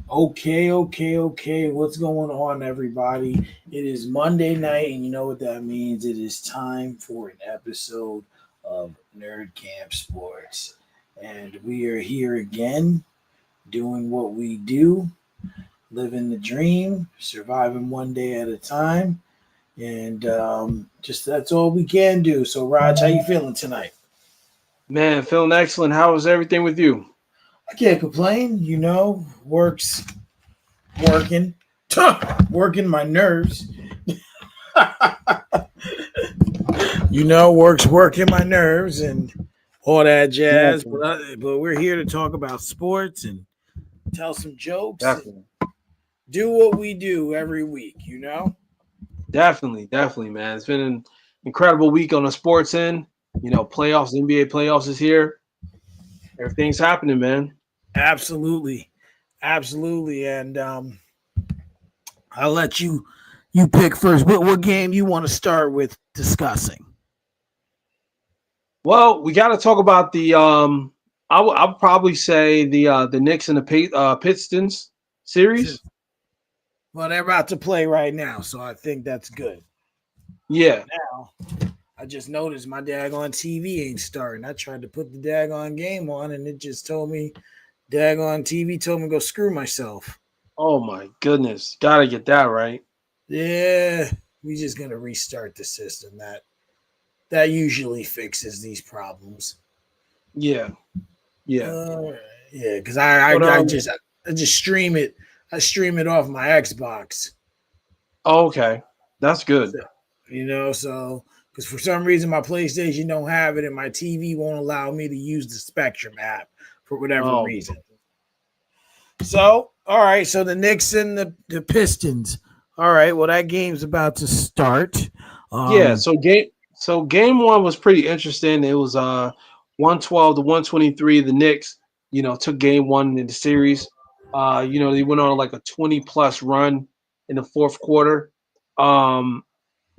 Okay. What's going on, everybody? It is Monday night, and you know what that means. It is time for an episode of Nerdcamp Sports. And we are here again doing what we do, living the dream, surviving one day at a time. And just that's all we can do. So, Raj, how you feeling tonight? Man, feeling excellent. How is everything with you? I can't complain. Works working, working my nerves. Works working my nerves and all that jazz. Definitely, But we're here to talk about sports and tell some jokes and definitely, do what we do every week. definitely, man. It's been an incredible week on the sports end. Playoffs, NBA playoffs is here. Everything's happening, man. Absolutely, absolutely. And I'll let you pick first. What game you want to start with discussing? Well, we got to talk about the. I'll probably say the Knicks and the Pistons series. Well, they're about to play right now, so I think that's good. Yeah. Now, I just noticed my daggone TV ain't starting. I tried to put the daggone game on, and it just told me, daggone TV told me to go screw myself. Oh my goodness, gotta get that right. Yeah, we just gonna restart the system. That usually fixes these problems. Yeah, yeah. Uh, yeah, because I just stream it. I stream it off my Xbox. Okay, that's good. So, so because for some reason my PlayStation don't have it, and my TV won't allow me to use the Spectrum app for whatever Oh, reason. So, all right. So the Knicks and the Pistons. All right. Well, that game's about to start. yeah. Um, So game one was pretty interesting. It was 112 to 123. The Knicks, took game one in the series. They went on like a 20 plus run in the fourth quarter. Um,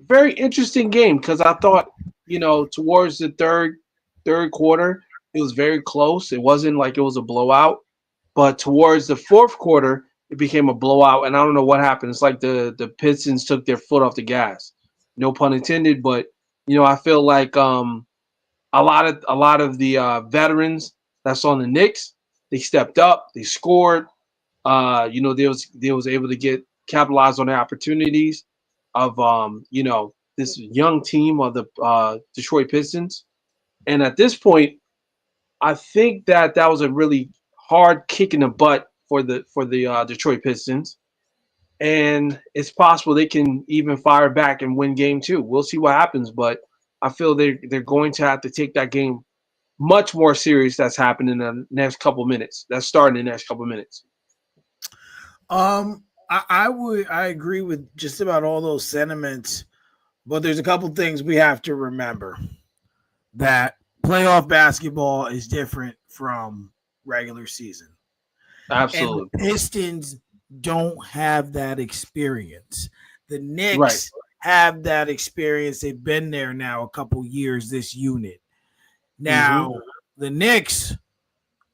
Very interesting game because I thought, towards the third quarter, it was very close. It wasn't like it was a blowout, but towards the fourth quarter, it became a blowout, and I don't know what happened. It's like the Pistons took their foot off the gas. No pun intended, but I feel like a lot of the veterans that's on the Knicks, they stepped up, they scored. They was able to get capitalize on the opportunities of this young team of the Detroit Pistons. And at this point, I think that was a really hard kick in the butt for the Detroit Pistons, and it's possible they can even fire back and win game two. We'll see what happens, but I feel they're going to have to take that game much more serious. That's happening in the next couple minutes. That's starting in the next couple minutes. I agree with just about all those sentiments, but there's a couple things we have to remember that playoff basketball is different from regular season. And the Absolutely. Pistons don't have that experience. The Right. Knicks have that experience. They've been there now a couple years, this unit. Hmm. Now, the Knicks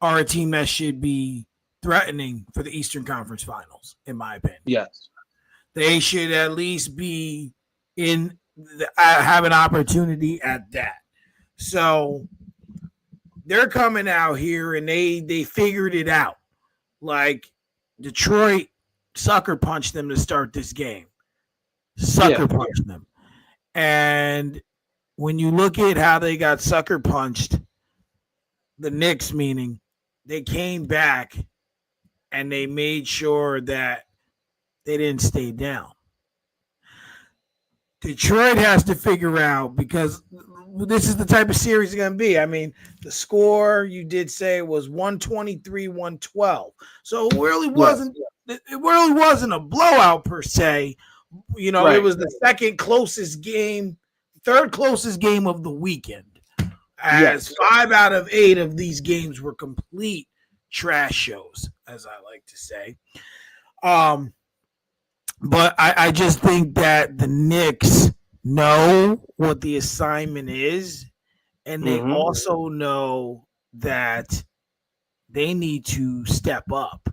are a team that should be threatening for the Eastern Conference Finals, in my opinion. Yes. They should at least be have an opportunity at that. So they're coming out here and they figured it out. Like Detroit sucker punched them to start this game. Sucker Yeah. punched them. And when you look at how they got sucker punched, the Knicks meaning, they came back and they made sure that they didn't stay down. Detroit has to figure out because this is the type of series it's going to be. I mean, the score you did say was 123, 112. So Yeah. it really wasn't a blowout per se. It Right. was the second closest game, third closest game of the weekend. As Yes. 5 out of 8 of these games were complete trash shows, as I like to say. Um, but I just think that the Knicks know what the assignment is, and they Hmm. also know that they need to step up.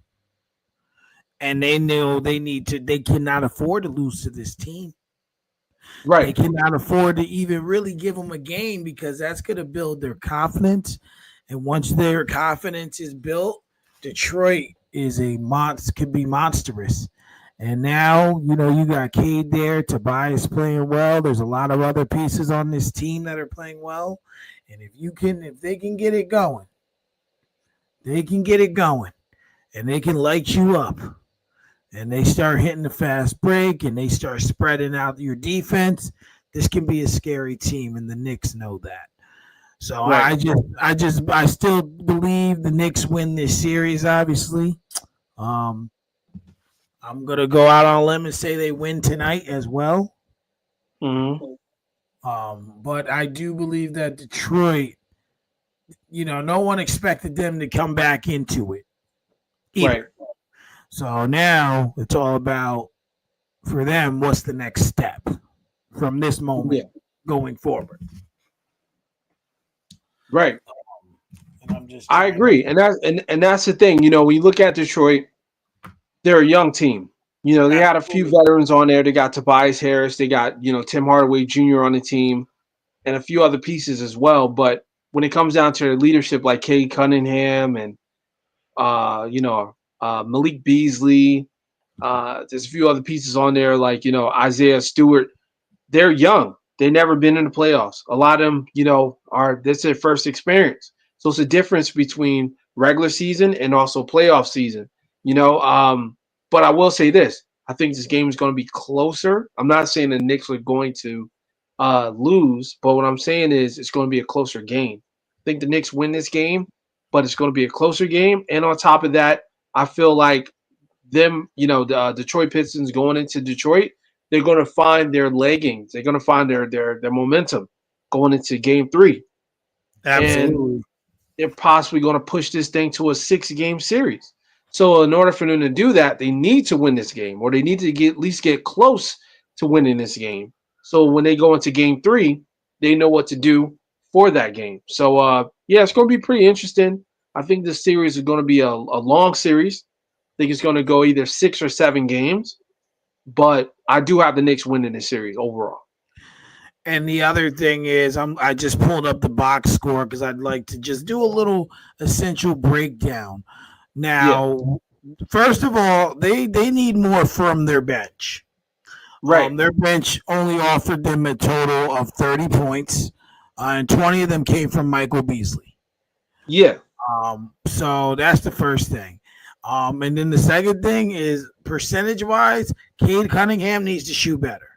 and they know they cannot afford to lose to this team. They Right. cannot afford to even really give them a game because that's going to build their confidence. And once their confidence is built, Detroit is a monster, could be monstrous. And now, you got Cade there. Tobias playing well. There's a lot of other pieces on this team that are playing well. And if they can get it going, they can get it going and they can light you up and they start hitting the fast break and they start spreading out your defense, this can be a scary team, and the Knicks know that. So Right. I still believe the Knicks win this series. Obviously, um, I'm gonna go out on a limb and say they win tonight as well. Mm-hmm. But I do believe that Detroit, no one expected them to come back into it Right. either. So now it's all about for them. What's the next step from this moment Yeah. going forward? Right. And I'm just I trying to. agree, and that's the thing. You know, when you look at Detroit, they're a young team. You know, they had a few Absolutely. veterans on there. They got Tobias Harris. They got Tim Hardaway Jr. on the team, and a few other pieces as well. But when it comes down to leadership, like Cade Cunningham and Malik Beasley, there's a few other pieces on there like Isaiah Stewart. They're young. They've never been in the playoffs. A lot of them, are this their first experience. So it's a difference between regular season and also playoff season. You know, but I will say this: I think this game is going to be closer. I'm not saying the Knicks are going to lose, but what I'm saying is it's going to be a closer game. I think the Knicks win this game, but it's going to be a closer game. And on top of that, I feel like the Detroit Pistons going into Detroit, they're going to find their leggings. They're going to find their momentum going into Game 3, and Absolutely. they're possibly going to push this thing to a 6-game series. So in order for them to do that, they need to win this game, or they need to at least get close to winning this game. So when they go into Game 3, they know what to do for that game. So yeah, it's going to be pretty interesting. I think this series is going to be a long series. I think it's going to go either 6 or 7 games, but I do have the Knicks winning this series overall. And the other thing is, I just pulled up the box score because I'd like to just do a little essential breakdown. Yeah, Now, first of all, they need more from their bench. right. Their bench only offered them a total of 30 points, and 20 of them came from Michael Beasley. Yeah, So that's the first thing. And then the second thing is percentage wise, Cade Cunningham needs to shoot better.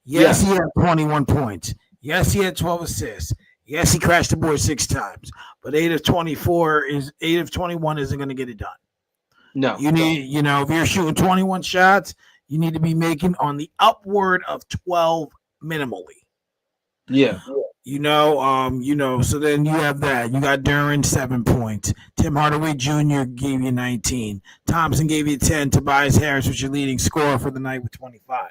Yes, he yes, had 21 points. Yes, he had 12 assists. Yes, he crashed the board 6 times. But 8 of 21 isn't going to get it done. no, If you're shooting 21 shots, you need to be making on the upward of 12 minimally. yeah, So then you have that. You got Duran 7 points. Tim Hardaway Jr. gave you 19. Thompson gave you 10. Tobias Harris was your leading scorer for the night with 25.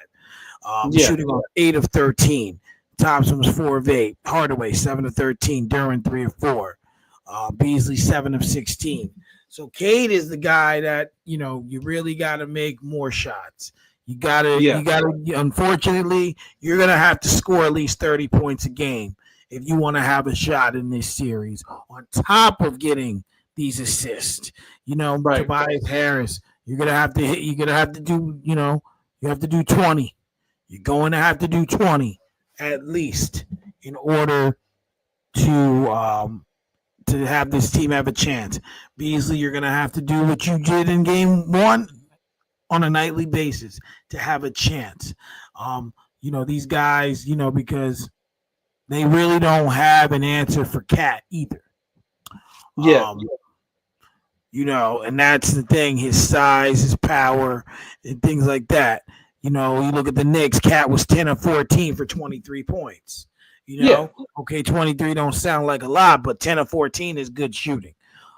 yeah, Shooting on 8 of 13. Thompson was 4 of 8. Hardaway 7 of 13. Duran 3 of 4. Beasley 7 of 16. So Cade is the guy that you really got to make more shots. yeah, You gotta. Unfortunately, you're gonna have to score at least 30 points a game if you want to have a shot in this series. On top of getting these assists, right. Tobias Harris, you're gonna have to hit. You're gonna have to do. You have to do 20. You're going to have to do 20 at least in order to have this team have a chance. Beasley, you're gonna have to do what you did in game 1 on a nightly basis to have a chance. These guys, because they really don't have an answer for Cat either. Yeah, Um, and that's the thing, his size, his power, and things like that. You look at the Knicks, Cat was 10 of 14 for 23 points. yeah, Okay, 23 don't sound like a lot, but 10 of 14 is good shooting.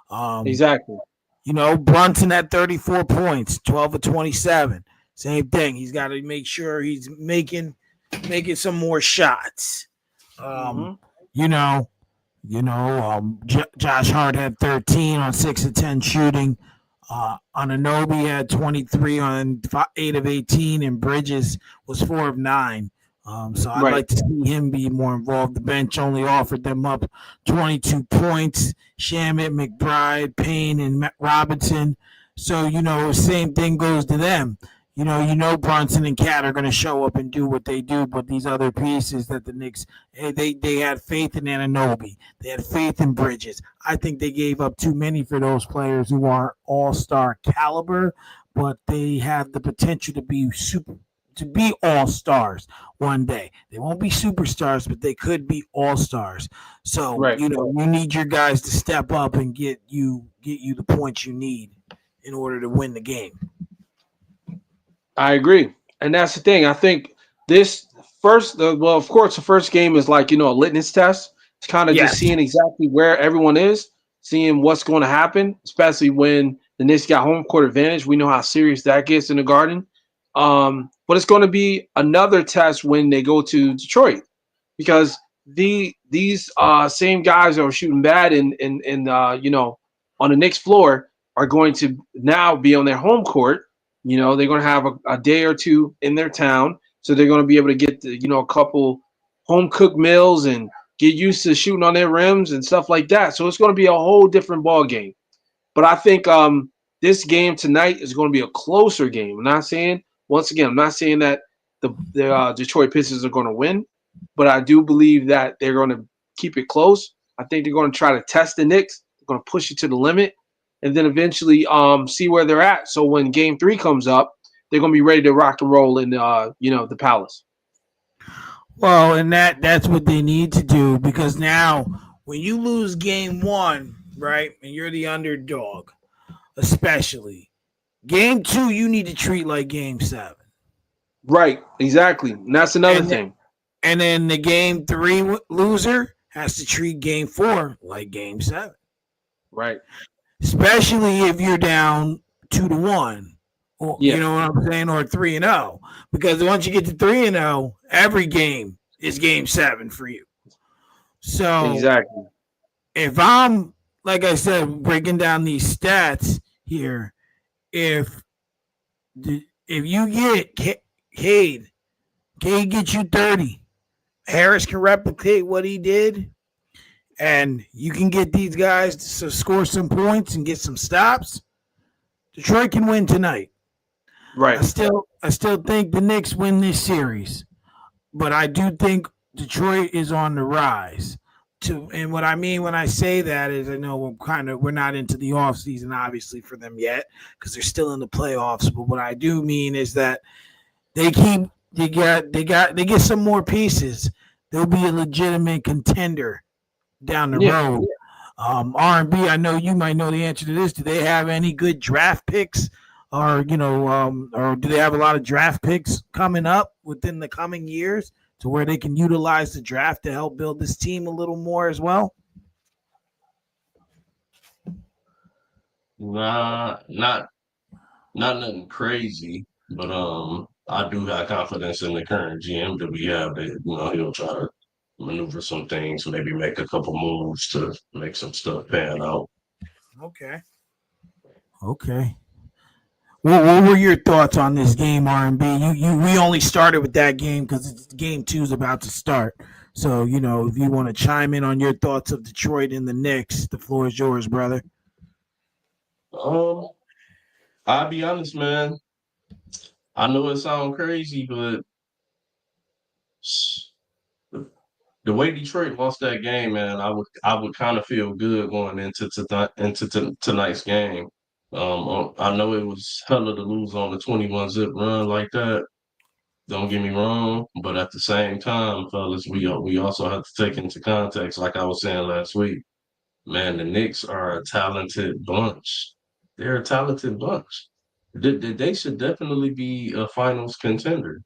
Um, exactly. Brunson at 34 points, 12 of 27. Same thing. He's got to make sure he's making some more shots. Um, Hmm. you know, Josh Hart had 13 on 6 of 10 shooting. Ananobi had 23 on 8 of 18, and Bridges was 4 of 9. So I'd Right. like to see him be more involved. The bench only offered them up 22 points. Shamit, McBride, Payne, and Robinson. So, same thing goes to them. Brunson and Cat are going to show up and do what they do, but these other pieces that the Knicks, they had faith in Ananobi. They had faith in Bridges. I think they gave up too many for those players who are all-star caliber, but they have the potential to be all stars one day. They won't be superstars, but they could be all stars. So Right. you need your guys to step up and get you the points you need in order to win the game. I agree, and that's the thing. I think this well, of course, the first game is like a litmus test. It's kind of just Yes. seeing exactly where everyone is, seeing what's going to happen, especially when the Knicks got home court advantage. We know how serious that gets in the Garden. But it's going to be another test when they go to Detroit because these same guys that were shooting bad in on the Knicks floor are going to now be on their home court. They're going to have a day or two in their town, so they're going to be able to get a couple home cooked meals and get used to shooting on their rims and stuff like that. So it's going to be a whole different ball game. But I think this game tonight is going to be a closer game. I'm not saying that the Detroit Pistons are going to win, but I do believe that they're going to keep it close. I think they're going to try to test the Knicks. They're going to push it to the limit, and then eventually see where they're at. So when Game 3 comes up, they're going to be ready to rock and roll in the Palace. Well, and that's what they need to do because now when you lose game one, right, and you're the underdog, especially game two, you need to treat like game seven, Right, exactly. And that's another and thing. and then the game three loser has to treat game four like game seven, Right. especially if you're down 2-1, or you Yeah, know what I'm saying, or 3-0, because once you get to 3-0, every game is game seven for you. So exactly. if I'm, like I said, breaking down these stats here, if if you get Cade, Cade gets you 30. Harris can replicate what he did, and you can get these guys to score some points and get some stops. Detroit can win tonight. I Right. still, I still think the Knicks win this series, but I do think Detroit is on the rise. And what I mean when I say that is, I know we're not into the off season obviously for them yet because they're still in the playoffs. But what I do mean is that they get some more pieces. They'll be a legitimate contender down the Yeah. road. R&B, I know you might know the answer to this. Do they have any good draft picks, or do they have a lot of draft picks coming up within the coming years to where they can utilize the draft to help build this team a little more as well? Nah, not nothing crazy, but I do have confidence in the current GM that we have that he'll try to maneuver some things, maybe make a couple moves to make some stuff pan out. Okay. Okay. What were your thoughts on this game, R&B? We only started with that game because game two is about to start. So if you want to chime in on your thoughts of Detroit and the Knicks, the floor is yours, brother. Um, I'll be honest, man. I know it sounds crazy, but the way Detroit lost that game, man, I would kind of feel good going into tonight's game. I know it was hella to lose on the 21 zip run like that. Don't get me wrong, but at the same time, fellas, we also have to take into context, like I was saying last week. Man, the Knicks are a talented bunch. They're a talented bunch. They should definitely be a finals contender.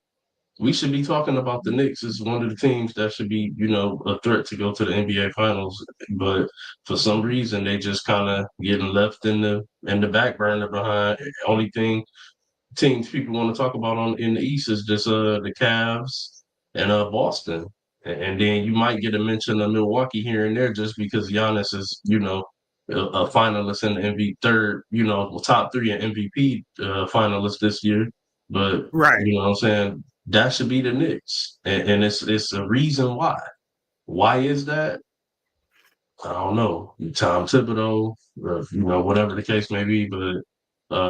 We should be talking about the Knicks as one of the teams that should be, a threat to go to the NBA finals. But for some reason they just kind of getting left in the back burner behind. Only thing teams people want to talk about on in the East is just the Cavs and Boston. And then you might get a mention of Milwaukee here and there just because Giannis is, a finalist in the MVP third, top three in MVP finalists this year. But Right. you know what I'm saying? That should be the Knicks, and it's a reason why. Why is that? I don't know. Tom Thibodeau, whatever the case may be. But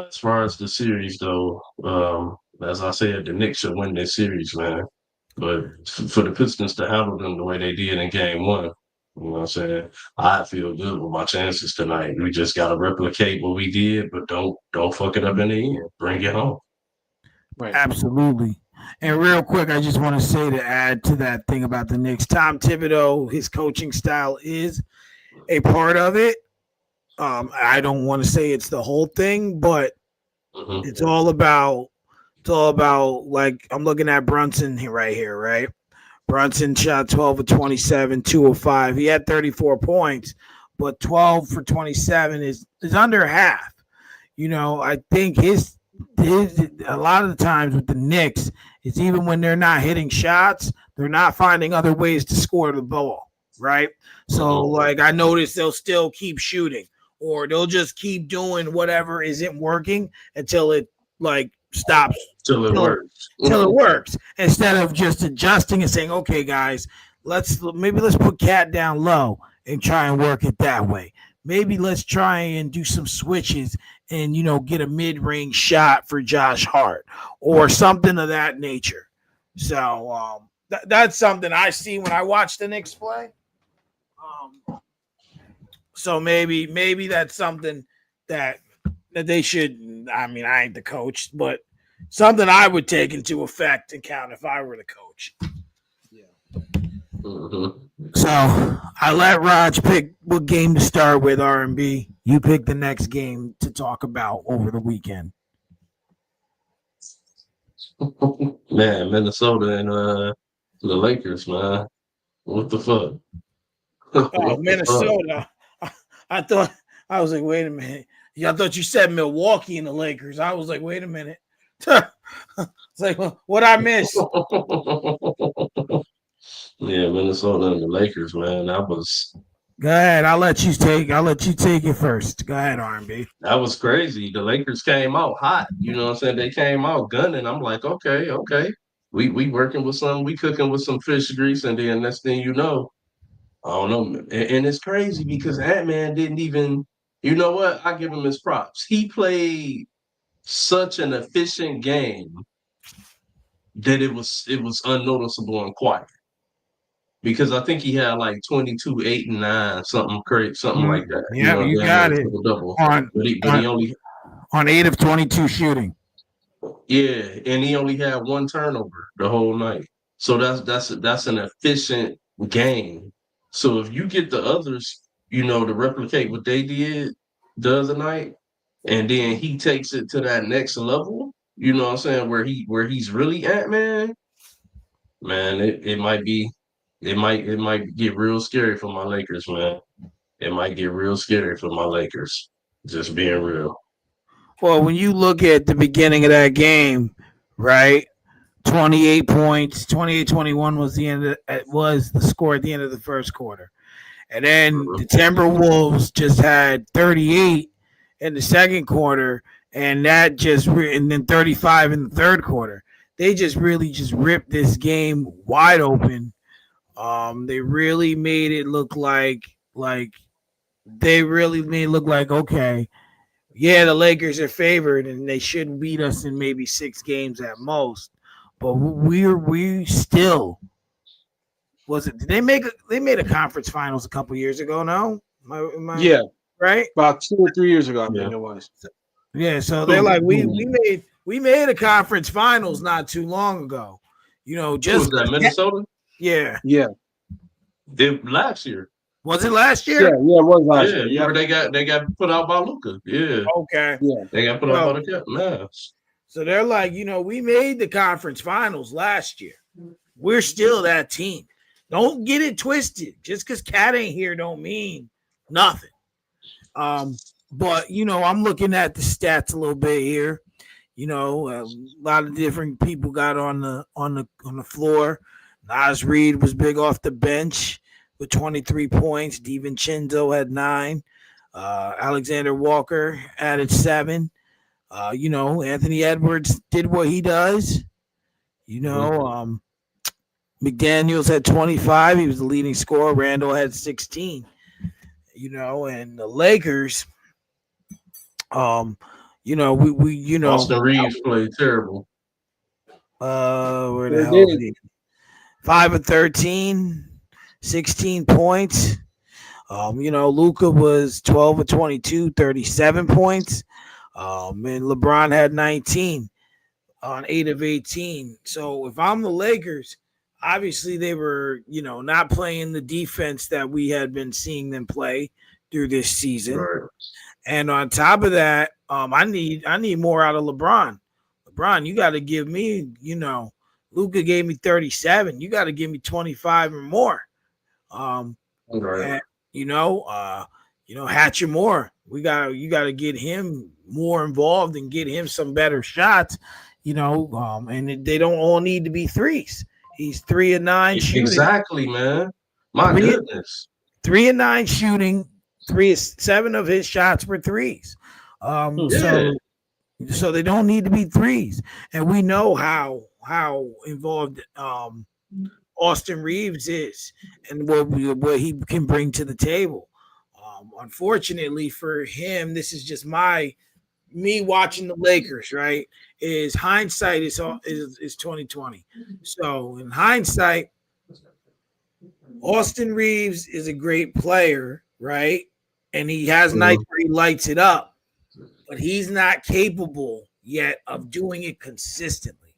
as far as the series, though, as I said, the Knicks should win this series, man. But for the Pistons to handle them the way they did in Game 1, you know what I'm saying? I feel good with my chances tonight. We just got to replicate what we did, but don't fuck it up in the end. Bring it home. Right. Absolutely. And real quick, I just want to say to add to that thing about the Knicks, Tom Thibodeau, his coaching style is a part of it. I don't want to say it's the whole thing, but Mm-hmm. it's all about like I'm looking at Brunson right here, right? Brunson shot 12 of 27, 2 of 5. He had 34 points, but 12 for 27 is under half. I think his a lot of the times with the Knicks, it's even when they're not hitting shots, they're not finding other ways to score the ball, right? So like I noticed they'll still keep shooting or they'll just keep doing whatever isn't working until it like stops Till it till it, works. till it works instead of just adjusting and saying, okay, guys, let's put Cat down low and try and work it that way. Maybe let's try and do some switches and get a mid-range shot for Josh Hart or something of that nature. So that's something I see when I watch the Knicks play. So maybe that's something that they should. I mean, I ain't the coach, but something I would take into effect and count if I were the coach. Mm-hmm. So I let Raj pick what game to start with. R&B. You pick the next game to talk about over the weekend. Man, Minnesota and the Lakers, man. What the fuck? Oh, What the fuck? Minnesota. I thought I was like, wait a minute. Yeah, I thought you said Milwaukee and the Lakers. I was like, wait a minute. It's like, what I miss? Yeah, Minnesota and the Lakers, man. That was Go ahead. I'll let you take it first. Go ahead, R&B. that was crazy. The Lakers came out hot. You know what I'm saying? They came out gunning. I'm like, okay, okay. We working with something, we cooking with some fish grease, and then next thing you know, I don't know. And it's crazy because Ant-Man didn't even, you know what? I give him his props. He played such an efficient game that it was unnoticeable and quiet. Because I think he had like 22, 8, and 9, something crazy, something like that. Yeah, you Damn near got it. triple double. On But he only on 8 of 22 shooting. yeah, and he only had one turnover the whole night. So that's an efficient game. So if you get the others, to replicate what they did the other night, and then he takes it to that next level, you know what I'm saying, where he's really Ant-Man, man, it might get real scary for my Lakers, man. It might get real scary for my Lakers. Just being real. Well, when you look at the beginning of that game, right? 28 points, 28-21 was the score at the end of the first quarter. And then the Timberwolves just had 38 in the second quarter, and and then 35 in the third quarter. They just really just ripped this game wide open. They really made it look like okay, yeah, the Lakers are favored and they should beat us in maybe 6 games at most. But we still was it? Did they made a conference finals a couple years ago? No, Yeah, right? about 2 or 3 years ago, I Yeah. think it was. Yeah, so they're like we made a conference finals not too long ago. Who was Just that, Minnesota? yeah. Yeah, Last year. Was it last yeah, year? it was last Yeah, year. remember they got put out by Luka. Yeah, Okay. Yeah. they got put out by the Mavs. So they're like, we made the conference finals last year. We're still that team. Don't get it twisted. Just because Cat ain't here don't mean nothing. But I'm looking at the stats a little bit here. A lot of different people got on the floor. Nas Reed was big off the bench with 23 points. DiVincenzo had 9. Alexander Walker added 7. Anthony Edwards did what he does. You Mhm. know, McDaniels had 25. He was the leading scorer. Randall had 16. And the Lakers, um, Austin Reeves played terrible. where the Sure hell is did. he? 5 of 13, 16 points. Luca was 12 of 22, 37 points. And LeBron had 19 on 8 of 18. So if I'm the Lakers, obviously they were, not playing the defense that we had been seeing them play through this season. Right. And on top of that, I need more out of LeBron. LeBron, you got to give me, Luca gave me 37. You got to give me 25 or more. Um, Right. and, Hatcher Moore. You got to get him more involved and get him some better shots. And they don't all need to be threes. He's 3 and 9 shooting. Exactly, man. My Three goodness. 3 and 9 shooting. 7 of his shots were threes. Um, Yeah. so so they don't need to be threes. And we know how involved Austin Reeves is and what he can bring to the table. Unfortunately for him, this is just me watching the Lakers, right? Is hindsight is 2020. So in hindsight, Austin Reeves is a great player, right? And he has nights Mhm. where he lights it up, but he's not capable yet of doing it consistently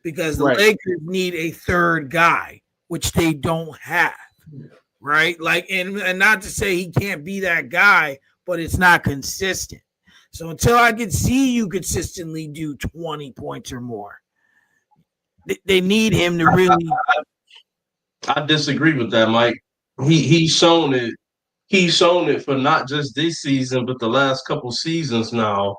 because the Right. Lakers need a third guy, which they don't have, right? Like, and not to say he can't be that guy, but it's not consistent. So until I can see you consistently do 20 points or more, they need him to really. I disagree with that, Mike. He's shown it. He's shown it for not just this season, but the last couple seasons now.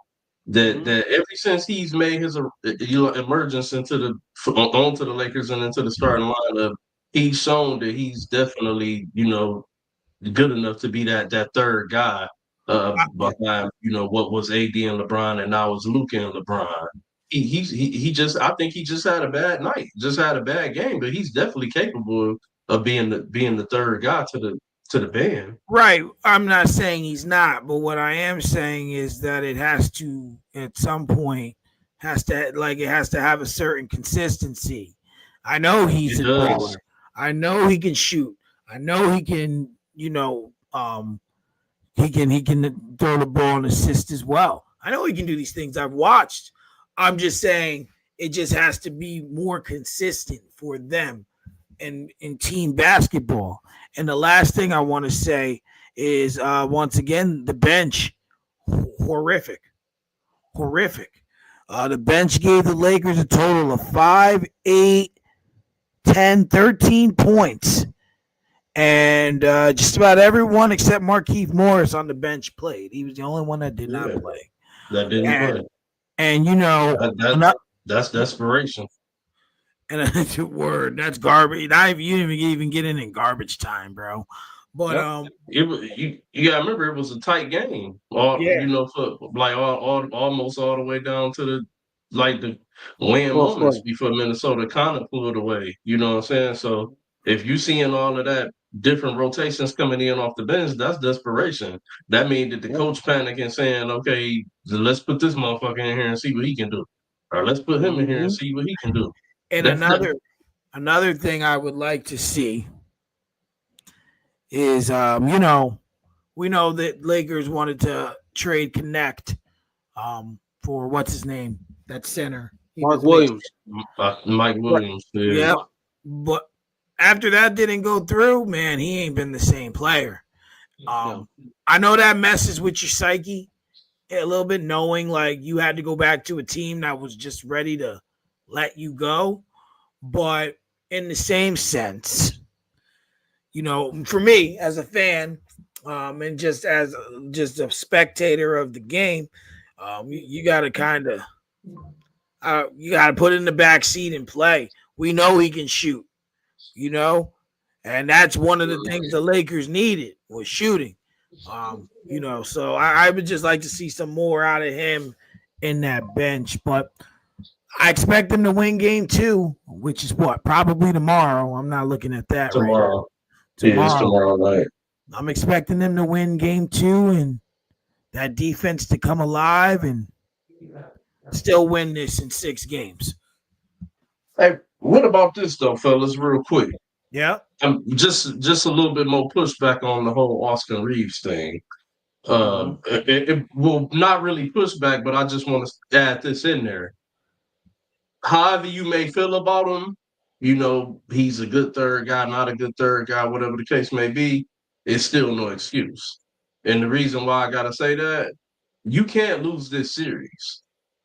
That Mhm. that ever since he's made his emergence into onto the Lakers and into the starting lineup, he's shown that he's definitely good enough to be that third guy Yeah. behind what was AD and LeBron and now it's Luka and LeBron. He just I think he just had a bad night, just had a bad game, but he's definitely capable of being the third guy to the band. Right. I'm not saying he's not, but what I am saying is that it has to at some point it has to have a certain consistency. I know he's It a does. baller. I know he can shoot. I know he can, he can throw the ball and assist as well. I know he can do these things. I've watched. I'm just saying it just has to be more consistent for them in team basketball. And the last thing I want to say is once again the bench horrific, horrific. The bench gave the Lakers a total of 5, 8, 10, 13 points. And just about everyone except Markieff Morris on the bench played. He was the only one that did not Yeah, play. that didn't And play. and That, that not, that's desperation. and a word that's garbage. Not even you didn't even get in garbage time, bro. But Yep. It was you gotta remember it was a tight game. All yeah, for like all almost all the way down to the win Fourth moments quarter. before Minnesota kind of pulled away. You know what I'm saying? So if you seeing all of that different rotations coming in off the bench, that's desperation. That means that the Yep. coach panicking saying, okay, so let's put this motherfucker in here and see what he can do. Or let's put him in here and Mhm. see what he can do. and That's that. another thing I would like to see is we know that Lakers wanted to trade Connect for what's his name, that center. He Mark was made. Williams. Mike Right. Williams. Yeah. Yep. But after that didn't go through, man, he ain't been the same player. No. I know that messes with your psyche a little bit, knowing like you had to go back to a team that was just ready to let you go. But in the same sense, for me as a fan, and just as just a spectator of the game, you got to kind of you got to put in the back seat and play. We know he can shoot, you know, and that's one of the things the Lakers needed was shooting. So I would just like to see some more out of him in that bench. But I expect them to win game two, which is what? Probably tomorrow. I'm not looking at that right now. Tomorrow. Yeah, it's Tomorrow. tomorrow night. I'm expecting them to win game two and that defense to come alive and still win this in 6 games. Hey, what about this though, fellas? Real quick, Yeah. just a little bit more pushback on the whole Austin Reeves thing. Mhm. It will not really push back, but I just want to add this in there. However you may feel about him, he's a good third guy, not a good third guy, whatever the case may be, it's still no excuse. And the reason why I gotta say that, you can't lose this series.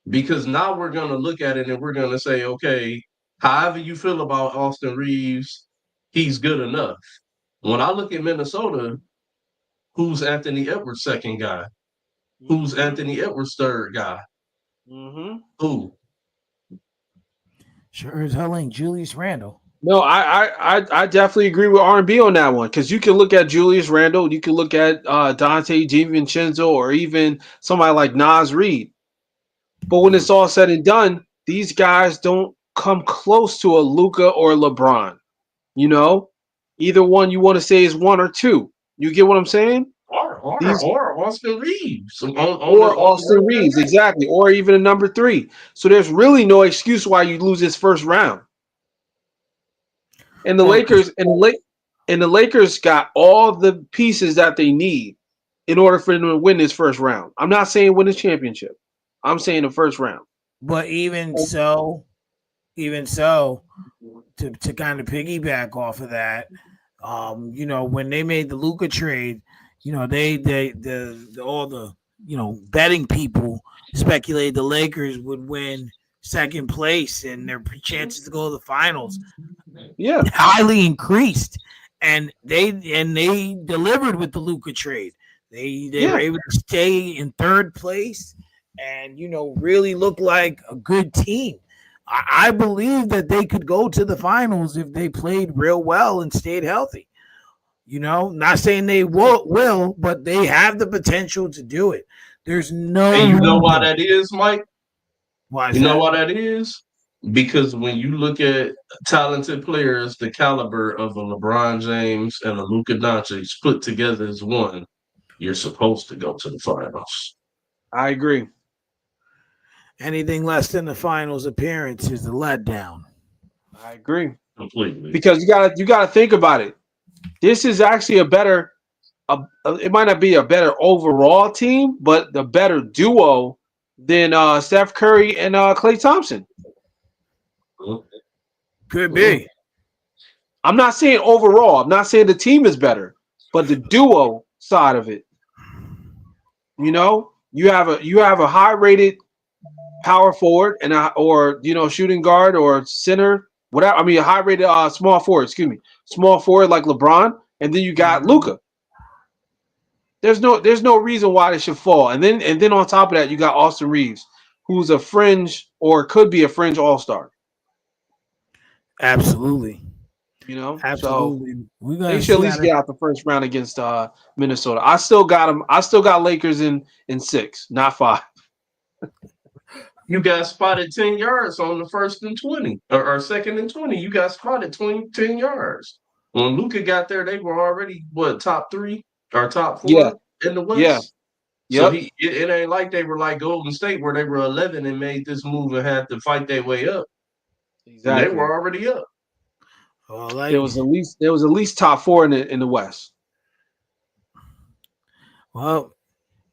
Because now we're gonna look at it and we're gonna say, okay, however you feel about Austin Reeves, he's good enough. When I look at Minnesota, who's Anthony Edwards' second guy? Who's Mhm. Anthony Edwards' third guy? Mhm. Who? Sure as hell ain't Julius Randle. No, I definitely agree with R&B on that one because you can look at Julius Randle, you can look at Dante DiVincenzo, or even somebody like Nas Reed. But when it's all said and done, these guys don't come close to a Luca or LeBron. You know, either one you want to say is one or two. You get what I'm saying? These Or Austin Reeves or on Austin the other Reeves, night. exactly, or even a number three. So there's really no excuse why you lose this first round. And the Well, Lakers and the Lakers got all the pieces that they need in order for them to win this first round. I'm not saying win this championship. I'm saying the first round. but even so, to kind of piggyback off of that, when they made the Luca trade, all the betting people speculated the Lakers would win second place and their chances to go to the finals Yeah, highly increased, and they delivered with the Luca trade. They were yeah, able to stay in third place, and really look like a good team. I believe that they could go to the finals if they played real well and stayed healthy. Not saying they will, but they have the potential to do it. There's And no you know why reason. that is, Mike? Why is You know that? why that is? Because when you look at talented players, the caliber of a LeBron James and a Luka Doncic put together as one, you're supposed to go to the finals. I agree. Anything less than the finals appearance is a letdown. I agree. Completely. Because you gotta think about it. This is actually it might not be a better overall team, but the better duo than Steph Curry and Klay Thompson. Could be. I'm not saying overall. I'm not saying the team is better, but the duo side of it. You have a high rated power forward and or shooting guard or center, whatever. I mean, a high rated small forward. Excuse me, small forward like LeBron, and then you got Luca. There's no reason why they should fall. And then on top of that, you got Austin Reeves, who's a fringe or could be a fringe All Star. Absolutely. So Absolutely. We're they gonna should at see how least get out the first round against Minnesota. I still got them. I still got Lakers in 6, not 5. You got spotted 10 yards on the first and 20 or second and 20. You got spotted 10 yards. When Luca got there, they were already, what, top three or top Yeah, four in the yeah, West? So yep, it ain't like they were like Golden State where they were 11 and made this move and had to fight their way up. They exactly. were already up. well, There was at least top 4 in the West. well,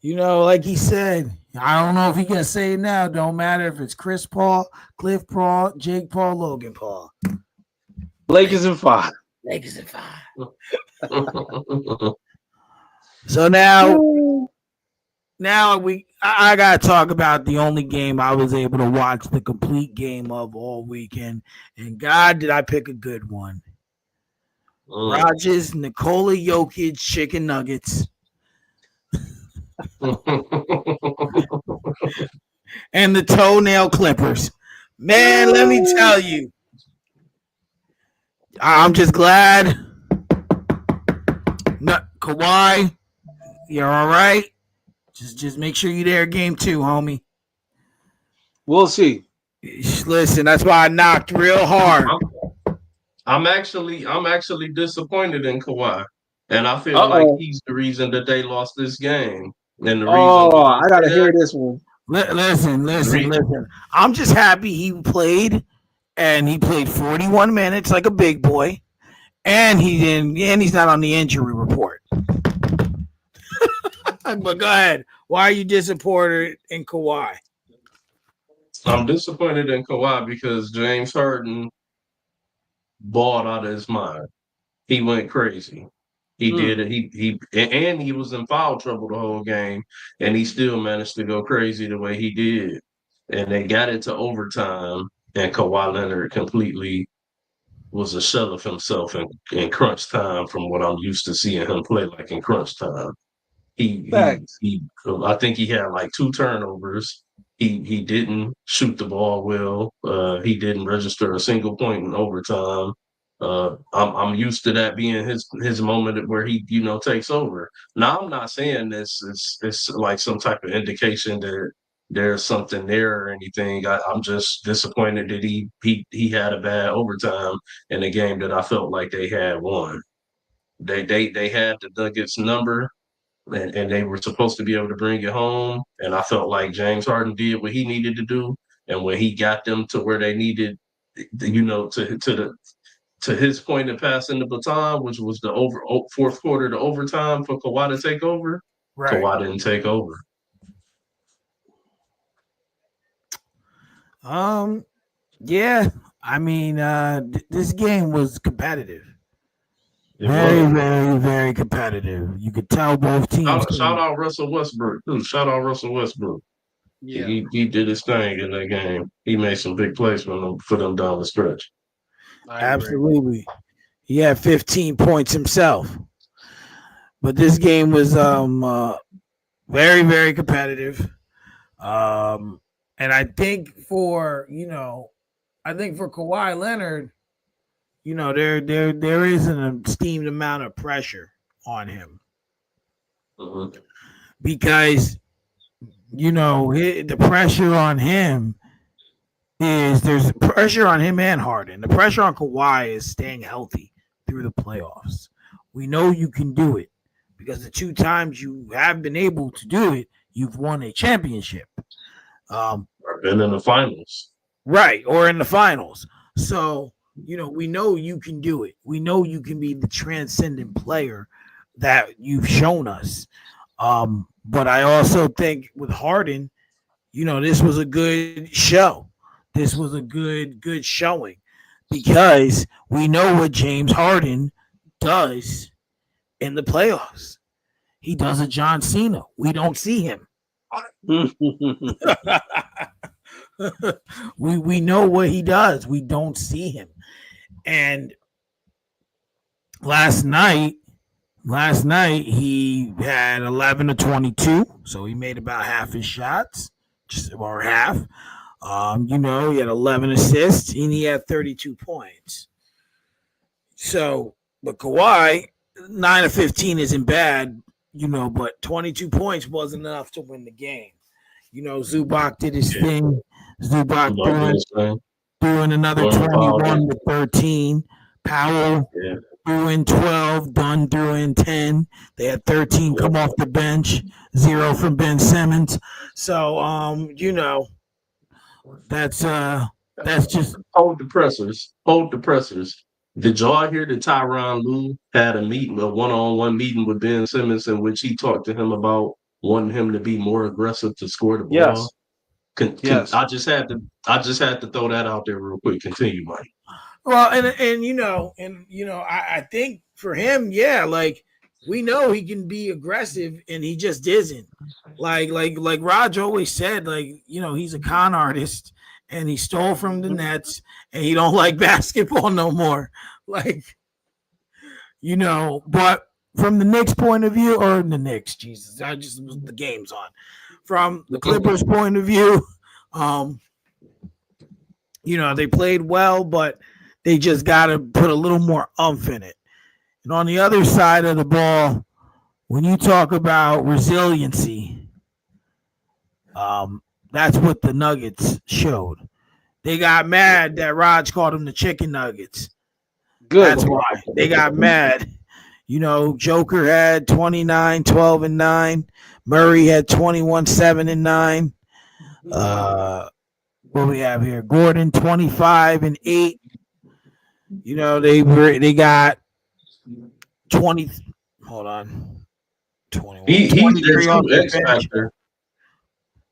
like he said, I don't know if he can say it now. Don't matter if it's Chris Paul, Cliff Paul, Jake Paul, Logan Paul. Lakers in 5. Lakers at 5. So now I gotta talk about the only game I was able to watch the complete game of all weekend, and God did I pick a good one. Rogers, Nikola Jokic, chicken nuggets, and the toenail clippers. Man, let me tell you, I'm just glad. Kawhi You're all right. Just make sure you're there game 2, homie. We'll see. Listen, that's why I knocked real hard. I'm actually disappointed in Kawhi, and I feel Uh like oh. he's the reason that they lost this game, and the reason Oh, why I I say gotta hear that, this one. the re- Listen. I'm just happy he played, and he played 41 minutes like a big boy, and he's not on the injury report. But go ahead. Why are you disappointed in Kawhi? I'm disappointed in Kawhi because James Harden balled out of his mind. He went crazy. He did Mm. it. And he was in foul trouble the whole game, and he still managed to go crazy the way he did. And they got into overtime, and Kawhi Leonard completely was a shell of himself in crunch time from what I'm used to seeing him play like in crunch time. Facts. I think he had like 2 turnovers. He didn't shoot the ball well. He didn't register a single point in overtime. I'm used to that being his moment where he takes over. Now I'm not saying this is it's like some type of indication that there's something there or anything. I'm just disappointed that he had a bad overtime in a game that I felt like they had won. They had the Nuggets number, and they were supposed to be able to bring it home. And I felt like James Harden did what he needed to do. And when he got them to where they needed, to his point of passing the baton, which was the fourth quarter to overtime for Kawhi to take over, Right. Kawhi didn't take over. Yeah. I mean, this game was competitive. It Very, was. very, very competitive. You could tell both teams. Shout out Russell Westbrook. Dude, shout out Russell Westbrook. Yeah. He did his thing in that game. He made some big plays for them down the stretch. I agree. Absolutely. He had 15 points himself. But this game was very, very competitive. And I think for Kawhi Leonard, there is an esteemed amount of pressure on him Mm-hmm. because the pressure on him there's pressure on him and Harden. The pressure on Kawhi is staying healthy through the playoffs. We know you can do it because the 2 times you have been able to do it, you've won a championship. I've been in the finals. Right, or in the finals. So, we know you can do it. We know you can be the transcendent player that you've shown us. But I also think with Harden, this was a good show. This was a good showing because we know what James Harden does in the playoffs. He does a John Cena. We don't see him. we know what he does. We don't see him. And last night he had 11 to 22, so he made about half his shots, or half. He had 11 assists and he had 32 points. So, but Kawhi, 9 of 15 isn't bad, but 22 points wasn't enough to win the game. Zubac did his thing. Zubac threw in another 21 to 13. Powell threw in 12. Dunn threw in 10. They had 13 come off the bench. 0 from Ben Simmons. So, that's just hold the pressers. Did y'all hear that Tyronn Lue had a one-on-one meeting with Ben Simmons in which he talked to him about wanting him to be more aggressive to score the ball? Yes. I just had to throw that out there real quick. Continue, Mike. Well, I think for him, like we know he can be aggressive, and he just isn't. Like Raj always said, he's a con artist, and he stole from the Nets, and he don't like basketball no more. But from the Knicks point of view, or the Knicks, Jesus, the game's on. From the Clippers point of view, they played well, but they just got to put a little more umph in it. And on the other side of the ball, when you talk about resiliency, um, that's what the Nuggets showed. They got mad that Raj called them the chicken nuggets. Good. That's why they got mad. You know, Joker had 29, 12, and 9. Murray had 21, 7, and 9. Uh, what we have here? Gordon, 25 and 8. You know, they got 20. Hold on. 21. He's their 23 off true their X bench. factor.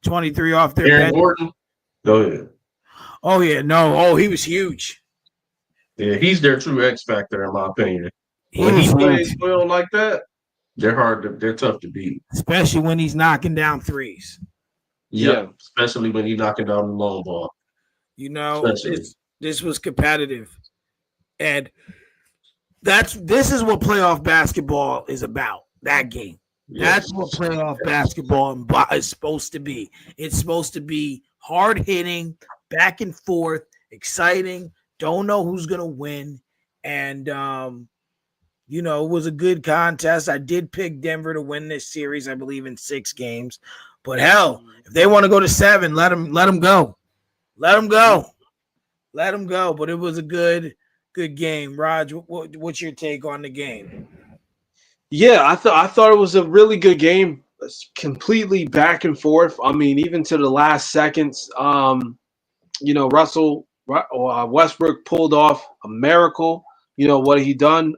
23 off their Aaron bench. Gordon, go ahead. Oh, yeah. No. Oh, he was huge. Yeah, he's their true X factor in my opinion. He When was he plays huge, well like that, they're tough to beat. especially when he's knocking down threes. Yeah. Yep, especially when he's knocking down the long ball. You know, Especially, this was competitive. And this is what playoff basketball is about. That game. That's yes. what playoff basketball is supposed to be. It's supposed to be hard hitting, back and forth, exciting. Don't know who's gonna win, and you know, it was a good contest. I did pick Denver to win this series, I believe, in 6 games. But hell, if they want to go to 7, let them go. Let them go. Let them go. But it was a good game. Raj, what's your take on the game? Yeah, I thought it was a really good game. It's completely back and forth. I mean, even to the last seconds. Russell Westbrook pulled off a miracle. What he done.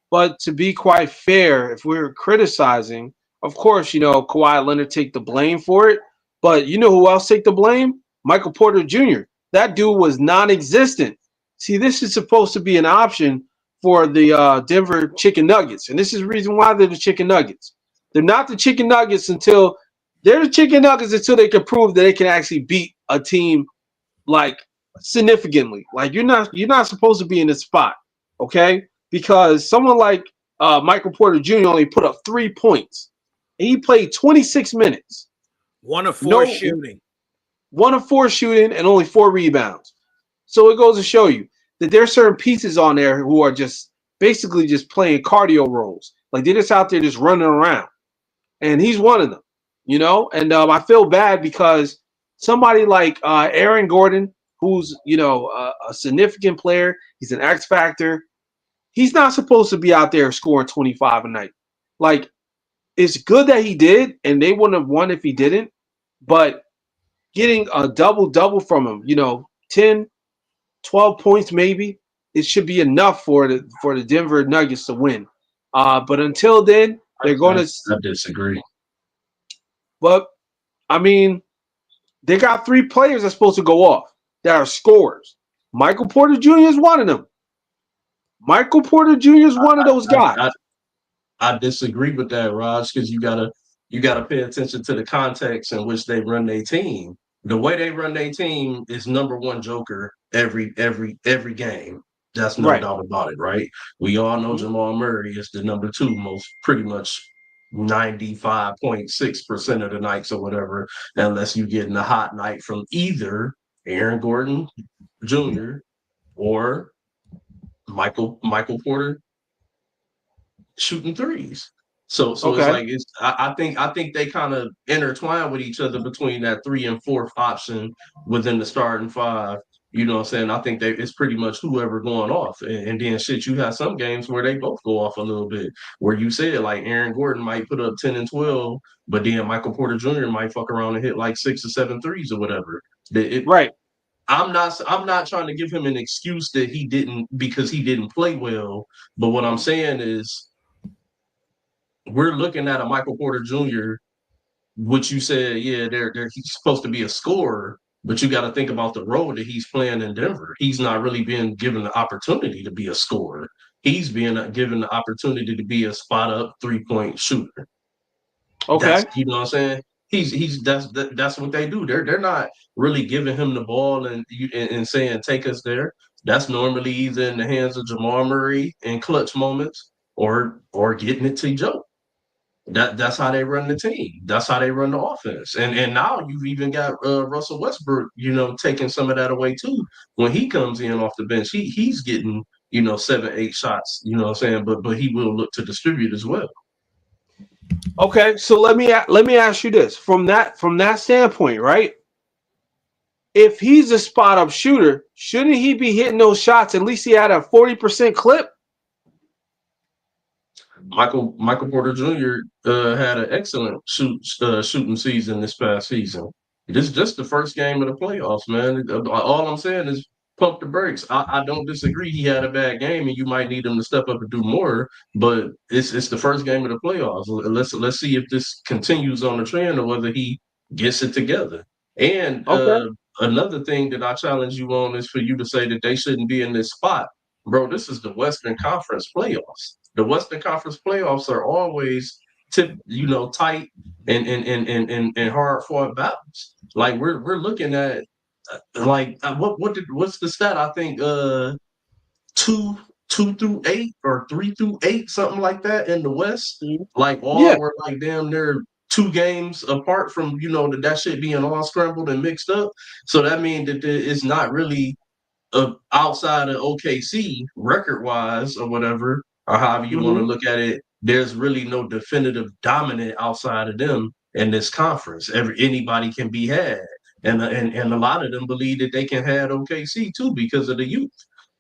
But to be quite fair, if we're criticizing, of course, Kawhi Leonard take the blame for it. But you know who else take the blame? Michael Porter Jr. That dude was non-existent. See, this is supposed to be an option for the Denver Chicken Nuggets, and this is the reason why they're the Chicken Nuggets. They're not the Chicken Nuggets until they're the Chicken Nuggets until they can prove that they can actually beat a team like significantly. Like you're not supposed to be in this spot, okay? Because someone like Michael Porter Jr. only put up 3 points. And he played 26 minutes. 1 of 4 No, shooting. 1 of 4 shooting and only 4 rebounds. So it goes to show you that there are certain pieces on there who are just basically just playing cardio roles. Like they're just out there just running around. And he's one of them, And I feel bad because somebody like Aaron Gordon, who's a significant player, he's an X factor. He's not supposed to be out there scoring 25 a night. Like it's good that he did, and they wouldn't have won if he didn't. But getting a double from him, 10, 12 points maybe, it should be enough for the Denver Nuggets to win. But until then, they're going to. I disagree. But I mean, they got 3 players that's supposed to go off that are scorers. Michael Porter Jr. is one of them. Michael Porter Jr. is one of those guys. I disagree with that, Raj, because you gotta pay attention to the context in which they run their team. The way they run their team is number one joker every game. That's no Right. doubt about it, right? We all know Jamal Murray is the number two most pretty much 95.6% of the nights or whatever, unless you get in a hot night from either Aaron Gordon Jr. or Michael Porter shooting threes. So it's Okay. like I think they kind of intertwine with each other between that 3 and 4th option within the starting five. You know what I'm saying? I think it's pretty much whoever going off. And then shit, you have some games where they both go off a little bit. Where you said like Aaron Gordon might put up 10 and 12, but then Michael Porter Jr. might fuck around and hit like 6 or 7 threes or whatever. Right. I'm not trying to give him an excuse that he didn't because he didn't play well. But what I'm saying is we're looking at a Michael Porter Jr., which you said, yeah, he's supposed to be a scorer, but you got to think about the role that he's playing in Denver. He's not really being given the opportunity to be a scorer. He's being given the opportunity to be a spot up 3-point shooter. That's Okay. what I'm saying. That's what they do. They're not really giving him the ball and saying take us there. That's normally either in the hands of Jamal Murray in clutch moments or getting it to Joe. That's how they run the team. That's how they run the offense. And now you've even got Russell Westbrook, taking some of that away too. When he comes in off the bench, he's getting 7, 8 shots. You know what I'm saying? But he will look to distribute as well. Okay, so let me ask you this from that standpoint, right? If he's a spot up shooter, shouldn't he be hitting those shots? At least he had a 40% clip. Michael Porter Jr. Had an excellent shooting season this past season. This is just the first game of the playoffs, man. All I'm saying is pump the brakes. I don't disagree. He had a bad game, and you might need him to step up and do more. But it's the first game of the playoffs. Let's see if this continues on the trend or whether he gets it together. And Okay. another thing that I challenge you on is for you to say that they shouldn't be in this spot. Bro, this is the Western Conference playoffs. The Western Conference playoffs are always tight and hard fought battles. Like we're looking at what's the stat? I think two two through eight or three through eight, something like that in the West. Like Yeah. all were like damn near 2 games apart from that shit being all scrambled and mixed up. So that means that it's not really outside of OKC, record wise or whatever, or however you want to Hmm. look at it, there's really no definitive dominant outside of them in this conference. Anybody can be had, and a lot of them believe that they can have OKC too because of the youth.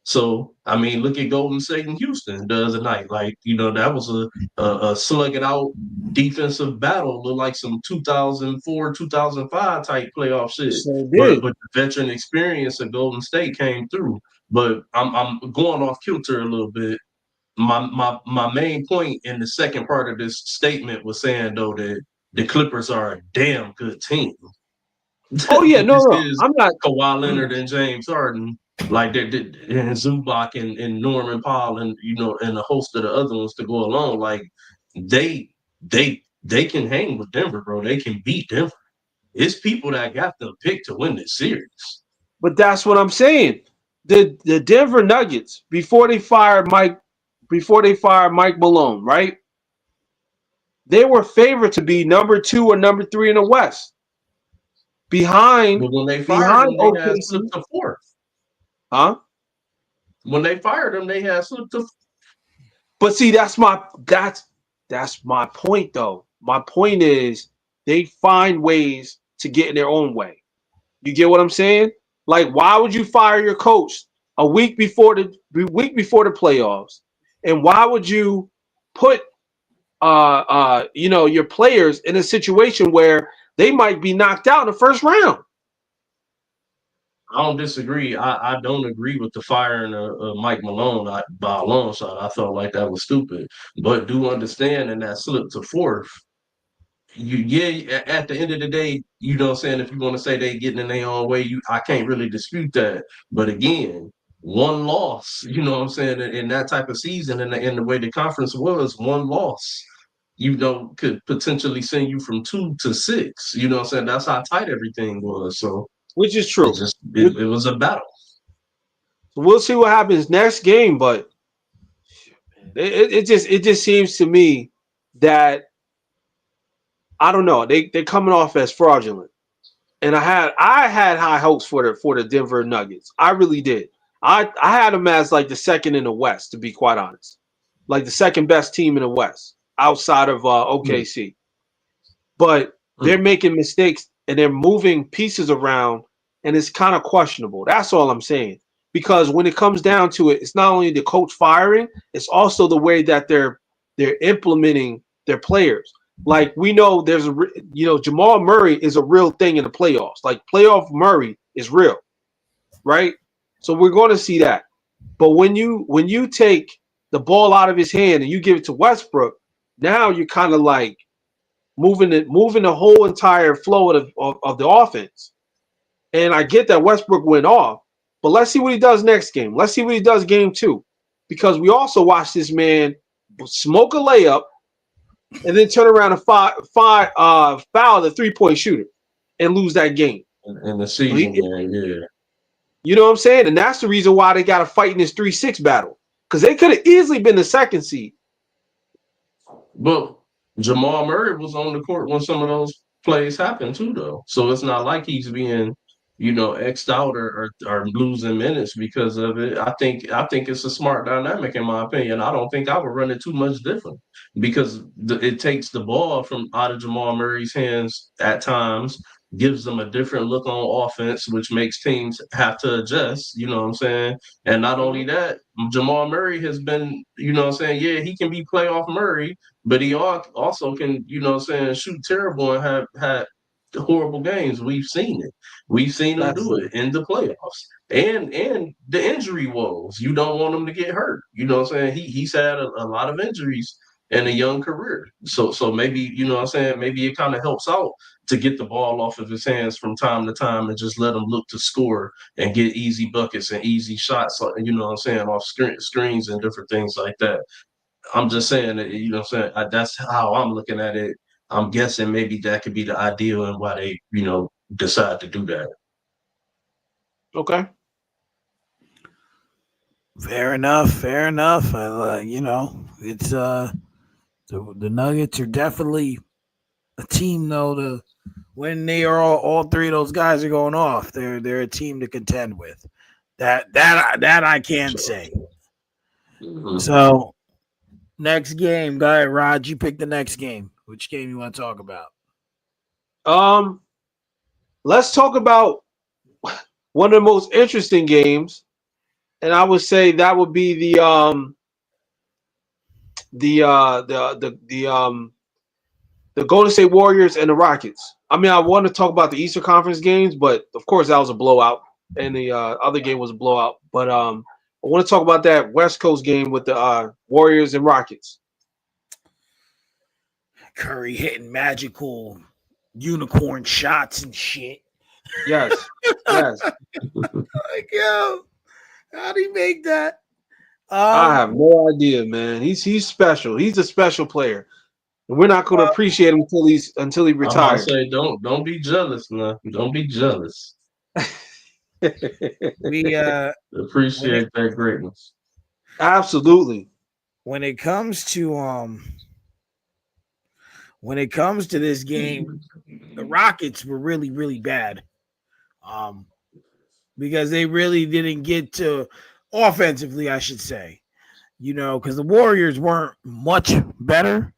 So I mean, look at Golden State and Houston the other night. Like that was a slug it out defensive battle, looked like some 2004, 2005 type playoff shit. So it But did. the veteran experience of Golden State came through. But I'm going off kilter a little bit. My main point in the second part of this statement was saying though that the Clippers are a damn good team. Oh yeah, But no, this no, is I'm not. Kawhi Leonard and James Harden, like and Zubac and Norman Powell and and a host of the other ones to go along. Like they they can hang with Denver, bro. They can beat Denver. It's people that got them picked to win this series. But that's what I'm saying. The Denver Nuggets before they fired Mike Malone, right? They were favored to be number 2 or number 3 in the West, behind But when they fired behind him, they had OKC. slipped to fourth. Huh? When they fired him, they had slipped to. But see, that's my point though. My point is they find ways to get in their own way. You get what I'm saying? Like, why would you fire your coach a week before the playoffs? And why would you put your players in a situation where they might be knocked out in the first round? I don't disagree. I don't agree with the firing of Mike Malone by a long shot. I felt like that was stupid. But do understand in that slip to fourth, at the end of the day, you know what I'm saying, if you want to say they getting in their own way, I can't really dispute that. But again, one loss, you know what I'm saying, in that type of season and in the way the conference was, one loss, could potentially send you from 2 to 6. You know what I'm saying? That's how tight everything was. So Which is it true. just it was a battle. We'll see what happens next game, but it just seems to me that I don't know. They're coming off as fraudulent. And I had high hopes for the Denver Nuggets. I really did. I had them as like the second in the West, to be quite honest, like the second best team in the West outside of Mm, OKC. But they're mm. making mistakes and they're moving pieces around, and it's kind of questionable. That's all I'm saying. Because when it comes down to it, it's not only the coach firing, it's also the way that they're implementing their players. Like we know Jamal Murray is a real thing in the playoffs. Like playoff Murray is real, right? So we're going to see that. But when you take the ball out of his hand and you give it to Westbrook, now you're kind of like moving the whole entire flow of the offense. And I get that Westbrook went off, but let's see what he does next game. Let's see what he does game 2, because we also watched this man smoke a layup and then turn around and foul the 3-point shooter and lose that game. In the So season game, yeah. you know what I'm saying? And that's the reason why they got to fight in this 3-6 battle, because they could have easily been the second seed. But Jamal Murray was on the court when some of those plays happened too, though. So it's not like he's being xed out or losing minutes because of it. I think it's a smart dynamic in my opinion. I don't think I would run it too much different because it takes the ball from out of Jamal Murray's hands at times, gives them a different look on offense, which makes teams have to adjust. You know what I'm saying? And not only that, Jamal Murray has been, what I'm saying, yeah, he can be playoff Murray, but he also can, what I'm saying, shoot terrible and have had horrible games. We've seen it. We've seen him That's do it in the playoffs. And the injury woes. You don't want him to get hurt. You know what I'm saying? He's had a lot of injuries in a young career. So maybe, what I'm saying, maybe it kind of helps out to get the ball off of his hands from time to time and just let him look to score and get easy buckets and easy shots, what I'm saying, off screens and different things like that. I'm just saying that, what I'm saying, that's how I'm looking at it. I'm guessing maybe that could be the ideal and why they, decide to do that. okay. Fair enough. Fair enough. It's the Nuggets are definitely a team though. When they are all three of those guys are going off, they're a team to contend with. That I can Sure. say. Mhm. So next game, go ahead, Rod. You pick the next game. Which game you want to talk about? Um, let's talk about one of the most interesting games, and I would say that would be the Golden State Warriors and the Rockets. I mean, I want to talk about the Eastern Conference games, but of course that was a blowout, and the other game was a blowout. But I want to talk about that West Coast game with the Warriors and Rockets. Curry hitting magical unicorn shots and shit. Yes, yes. Like, yo, how'd he make that? I have no idea, man. He's special. He's a special player, and we're not going to appreciate him until he I'm about to retires. say, don't be jealous now. Don't be jealous. we when it Appreciate that greatness. Absolutely. when it comes to this game, the Rockets were really, really bad. Because they really didn't get to offensively, I should say. Because the Warriors weren't much better,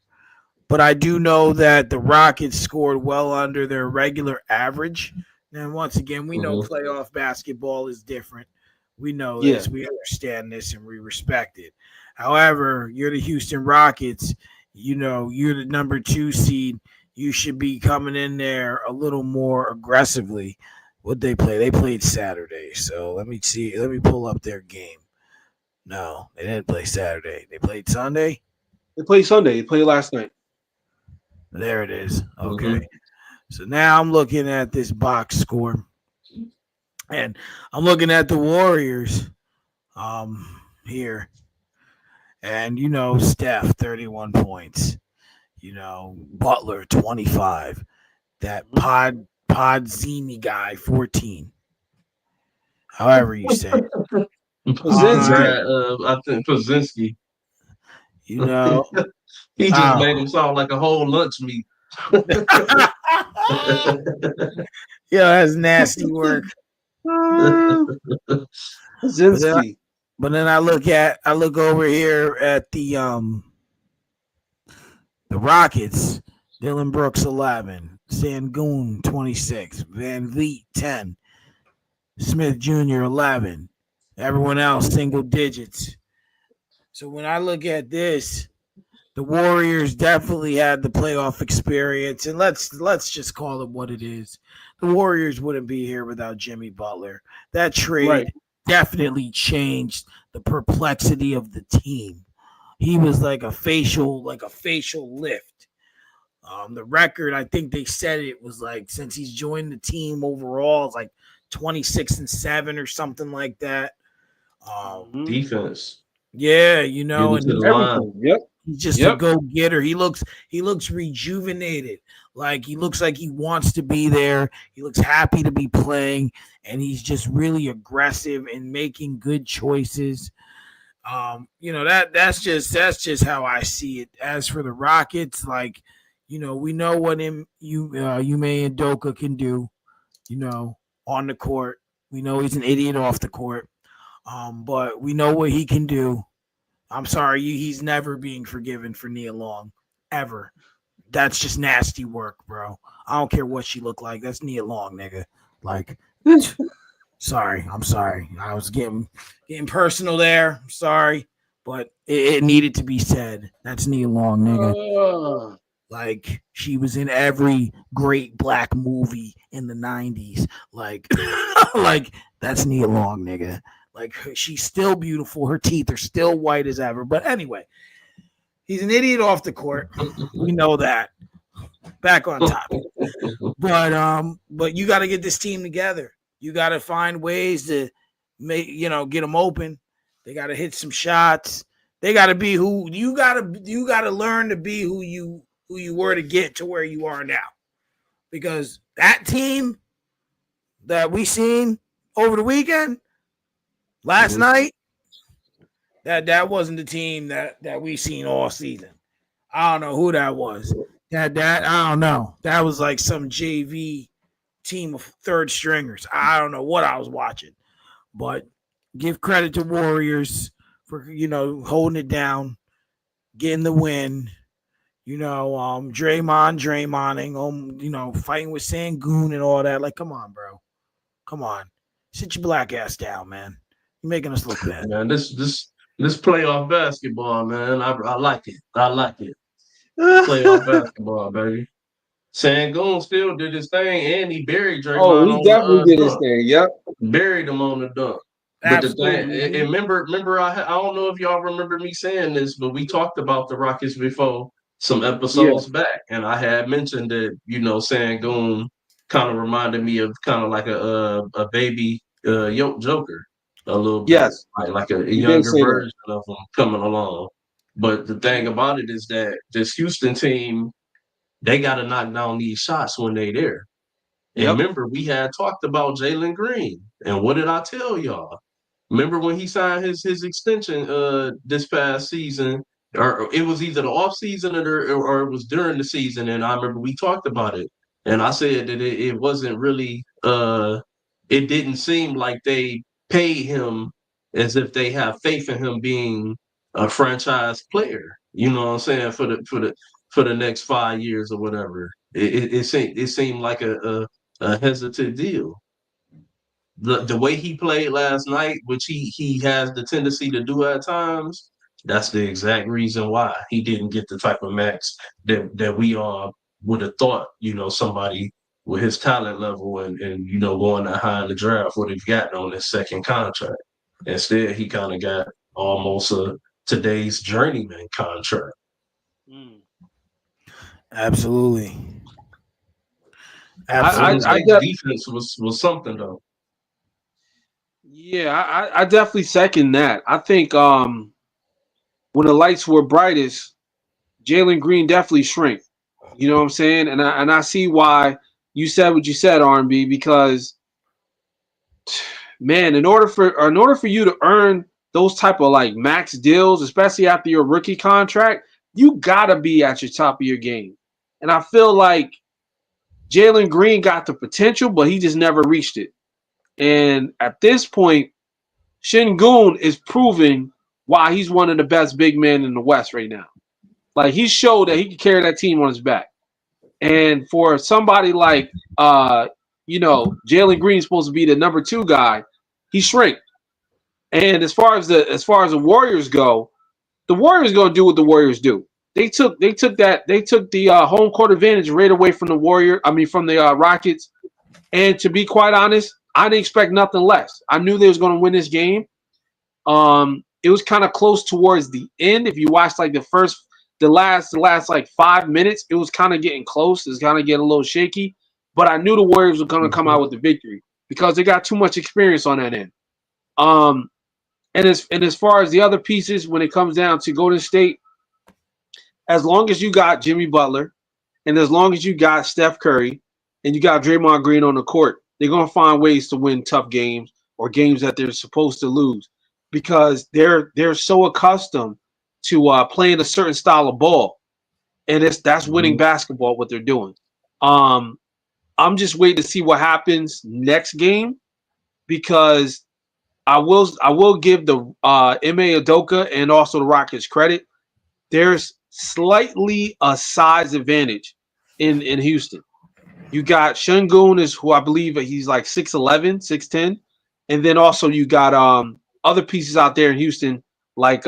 but I do know that the Rockets scored well under their regular average. And once again, we know Mhm. playoff basketball is different. We know Yeah. this, we understand this, and we respect it. However, you're the Houston Rockets. You're the number 2 seed. You should be coming in there a little more aggressively. What they play? They played Saturday. So let me see. Let me pull up their game. No, they didn't play Saturday. They played Sunday. They played Sunday. They played last night. There it is. Okay. Mhm. So now I'm looking at this box score, and I'm looking at the Warriors here. And Steph 31 points. Butler 25. That Podzini guy 14. However you say it. Krasinski. I think Pazinski. You know, He just made oh. him sound like a whole lunch meat. Yo, that's nasty work. But then, Krasinski. I look over here at the Rockets. Dylan Brooks 11, Sangoon 26, Van Vliet 10, Smith Jr. 11. Everyone else single digits. So when I look at this, the Warriors definitely had the playoff experience, and let's just call it what it is. The Warriors wouldn't be here without Jimmy Butler. That trade Right. definitely changed the perplexity of the team. He was like a facial lift. The record, I think they said it was like since he's joined the team overall, it's like 26-7 or something like that. Defense. Yeah, Getting and to the line. Everything. Yep. he's just a Yep. go getter. He looks rejuvenated. Like he looks like he wants to be there. He looks happy to be playing, and he's just really aggressive and making good choices. That's just how I see it. As for the Rockets, we know what Ume and Doka can do. on the court. We know he's an idiot off the court. But we know what he can do. I'm sorry, he's never being forgiven for Nia Long, ever. That's just nasty work, bro. I don't care what she looked like. That's Nia Long, nigga. Like, sorry, I'm sorry. I was getting personal there. I'm sorry, but it needed to be said. That's Nia Long, nigga. Uh, Like she was in every great black movie in the '90s. Like, like that's Nia Long, nigga. Like she's still beautiful. Her teeth are still white as ever. But anyway, he's an idiot off the court. We know that. Back on topic. But you got to get this team together. You got to find ways to make get them open. They got to hit some shots. They got to be who you got to. You got to learn to be who you were to get to where you are now. Because that team that we seen over the weekend, last night, that wasn't the team that we seen all season. I don't know who that was. That I don't know. That was like some JV team of third stringers. I don't know what I was watching, but give credit to Warriors for holding it down, getting the win. Draymoning, fighting with Sangoon and all that. Like, come on, bro. Come on. Sit your black ass down, man. You're making us look bad. Man, this playoff basketball, man. I like it. I like it. Playoff basketball, baby. Sangoon still did his thing, and he buried oh, Draymond he on the definitely did his dunk. thing. Yep. Buried him on the dunk. But the thing, and Absolutely. remember, I don't know if y'all remember me saying this, but we talked about the Rockets before some Yeah. episodes back, and I had mentioned that Sangoon kind of reminded me of kind of like a baby Joker a little bit, Yes. like a You did younger say that. version of him coming along. But the thing about it is that this Houston team, they got to knock down these shots when they there. And Yep. remember, we had talked about Jalen Green. And what did I tell y'all? Remember when he signed his extension this past season, or it was either the off season or it was during the season, and I remember we talked about it, and I said that it wasn't really it didn't seem like they paid him as if they have faith in him being a franchise player. You know what I'm saying for the next 5 years or whatever. It seemed like a hesitant deal. The way he played last night, which he has the tendency to do at times, that's the exact reason why he didn't get the type of max that we all would have thought, somebody with his talent level and going that high in the draft would have gotten on his second contract. Instead, he kind of got almost a today's journeyman contract. Mm. Absolutely. Golden I Absolutely. State's def- defense was something though. yeah, I definitely second that. I think when the lights were brightest, Jalen Green definitely shrank. You know what I'm saying? And I see why you said what you said, R&B, because man, in order for you to earn those type of like max deals, especially after your rookie contract, you gotta be at your top of your game. And I feel like Jalen Green got the potential, but he just never reached it. And at this point, Shingun is proving why he's one of the best big men in the West right now. Like he showed that he can carry that team on his back. And for somebody like Jalen Green's supposed to be the number two guy, he shrank. And as far as the Warriors go, the Warriors gonna do what the Warriors do. They took the home court advantage right away from the Rockets. And to be quite honest, I didn't expect nothing less. I knew they was gonna win this game. It was kind of close towards the end. If you watch like the last like 5 minutes, it was kind of getting close. It's kind of getting a little shaky. But I knew the Warriors were going to come out with the victory because they got too much experience on that end. Um, and as far as the other pieces, when it comes down to Golden State, as long as you got Jimmy Butler, and as long as you got Steph Curry, and you got Draymond Green on the court, they're gonna find ways to win tough games or games that they're supposed to lose because they're so accustomed to playing a certain style of ball, and that's winning Mhm. basketball what they're doing. Um, I'm just waiting to see what happens next game because I will give the Ma Adoka and also the Rockets credit. There's slightly a size advantage in Houston. You got Şengün is who I believe he's like 6'11", 6'10", and then also you got other pieces out there in Houston like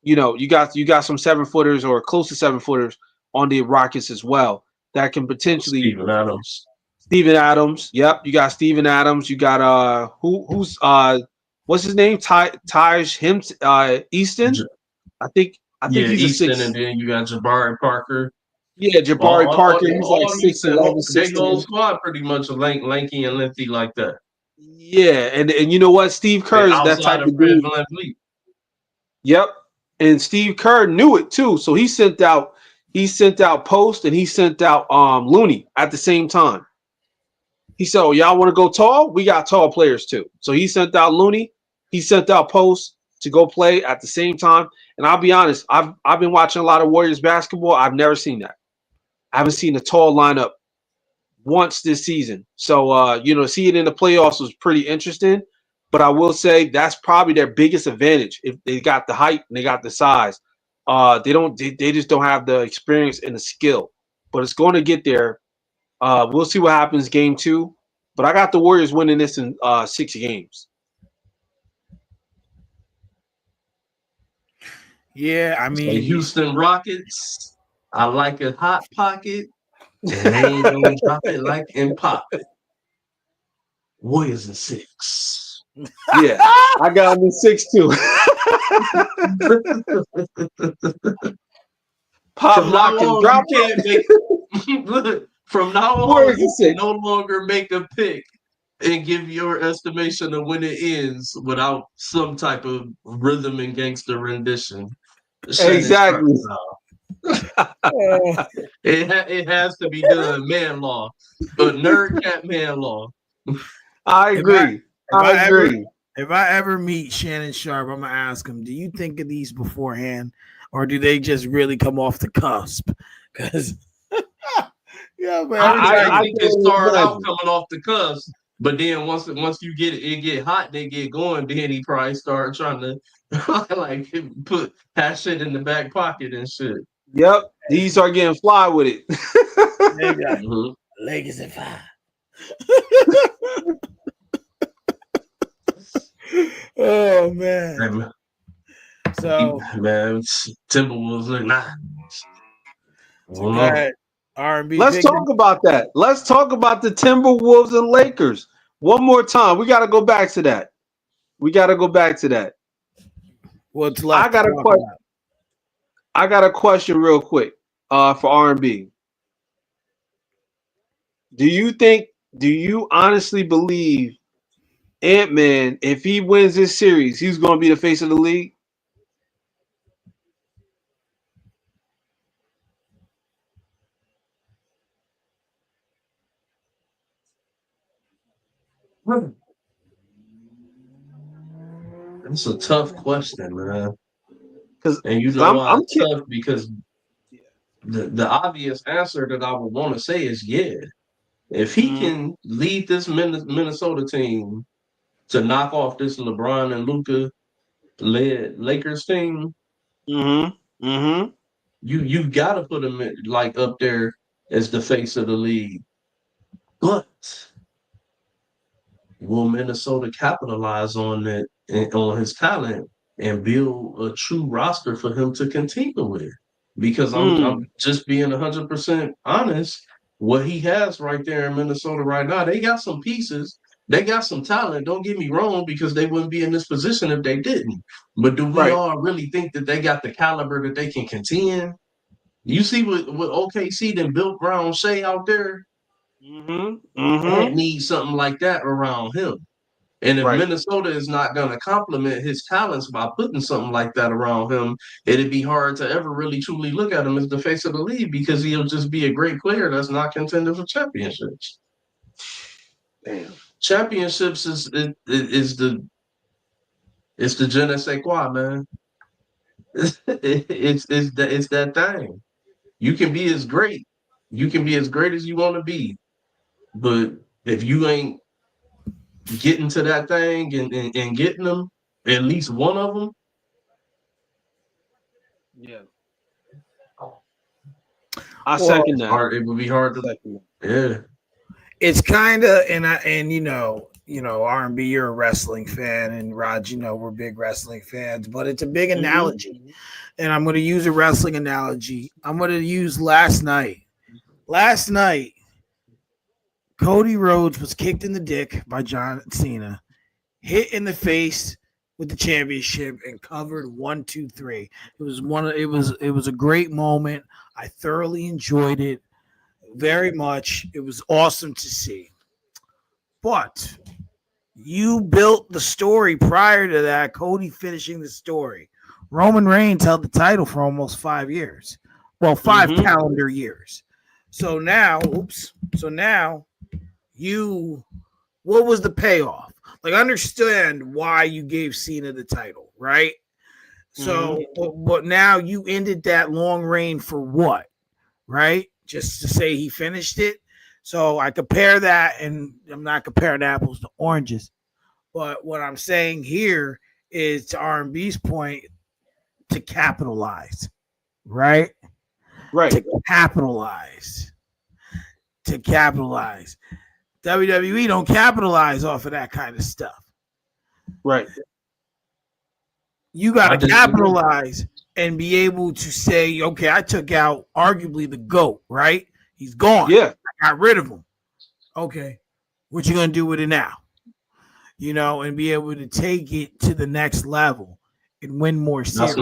you got some 7-footers or close to 7-footers on the Rockets as well that can potentially Steven Adams. Steven Adams. Yep, you got Steven Adams. You got who's what's his name? Taj him Easton. J- I think yeah, he's a Easton, six. and then you got Jabari Parker. Yeah, Jabari Parker. He's like All six Houston, eleven, they six whole ten. squad pretty much lanky and lengthy like that. Yeah, and you know what? Steve Kerr is that Outside type of of Fred dude. VanVleet. Yep. And Steve Kerr knew it too. So he sent out Post and he sent out Looney at the same time. He said, "Oh, y'all want to go tall? We got tall players too." So he sent out Looney, he sent out Post to go play at the same time. And I'll be honest, I've been watching a lot of Warriors basketball. I've never seen that. I haven't seen a tall lineup once this season. So see it in the playoffs was pretty interesting. But I will say that's probably their biggest advantage if they got the height and they got the size. They just don't have the experience and the skill. But it's going to get there. We'll see what happens game 2. But I got the Warriors winning this in 6 games. Yeah, I The mean, Houston Rockets, I like a hot pocket, and they ain't gonna drop it like and pop it. Warriors in 6. Yeah, I got them in 6 too. Pop, From now lock, and on, drop. you can't make. Look, from now on, Warriors in you can 6. no longer make a pick and give your estimation of when it ends without some type of rhythm and gangster rendition. Shannon Sharp Exactly. style. It has to be done man law, but Nerdcap man law. I if I agree. if I I ever agree. if I ever meet Shannon Sharp, I'm gonna ask him, do you think of these beforehand, or do they just really come off the cusp? Because yeah, but every I, time I I think can it only started out imagine. coming off the cusp, but then once you get hot, they get going. Then he probably started trying to like put that shit in the back pocket and shit. Yep, these are getting fly with it. they be like, Mhm. Lakers at 5. Oh man. And, So man, Timberwolves look nice. I so don't go know. ahead. R&B Let's pick. talk about that. Let's talk about the Timberwolves and Lakers one more time. We got to go back to that. What's I left to got a talk question. about? I got a question real quick. For R&B. Do you think? Do you honestly believe Ant-Man, if he wins this series, he's going to be the face of the league? It's a tough question, man. Because And you know I'm why I'm it's tough? Because the obvious answer that I would want to say is yeah. If he kidding. can lead this Minnesota team to knock off this LeBron and Luca led Lakers team, Mm-hmm. Mm-hmm. you've got to put him like up there as the face of the league. But will Minnesota capitalize on that and on his talent and build a true roster for him to continue with? Because I'm Mm. just being 100% honest. What he has right there in Minnesota right now, they got some pieces. They got some talent. Don't get me wrong, because they wouldn't be in this position if they didn't. But do we Right. all really think that they got the caliber that they can contend? You see what OKC then built around Shea out there? Mm-hmm. Mm-hmm. Ant needs something like that around him. And if Right. Minnesota is not going to complement his talents by putting something like that around him, it'd be hard to ever really truly look at him as the face of the league because he'll just be a great player that's not contending for championships. Damn. Championships is the je ne sais quoi, man. It's that thing. You can be as great. You can be as great as you want to be, but if you ain't getting to that thing and getting them, at least one of them. Yeah. I Well, second that. Hard. It would be hard to. Yeah. it's kind of and R&B, you're a wrestling fan, and Raj, we're big wrestling fans, but it's a big analogy, and I'm going to use a wrestling analogy. I'm going to use last night. Last night, Cody Rhodes was kicked in the dick by John Cena, hit in the face with the championship, and covered 1, 2, 3. It was a great moment. I thoroughly enjoyed it very much. It was awesome to see. But you built the story prior to that, Cody finishing the story. Roman Reigns held the title for almost 5 years. Well, 5 calendar years. So now, what was the payoff? Like, understand why you gave Cena the title, right? So, but now you ended that long reign for what, right? Just to say he finished it. So I compare that, and I'm not comparing apples to oranges. But what I'm saying here is, to R&B's point, to capitalize, right? Right. To capitalize. WWE don't capitalize off of that kind of stuff. Right. You got to capitalize and be able to say, okay, I took out arguably the GOAT, right? He's gone. Yeah. I got rid of him. Okay. What you going to do with it now? And be able to take it to the next level and win more series.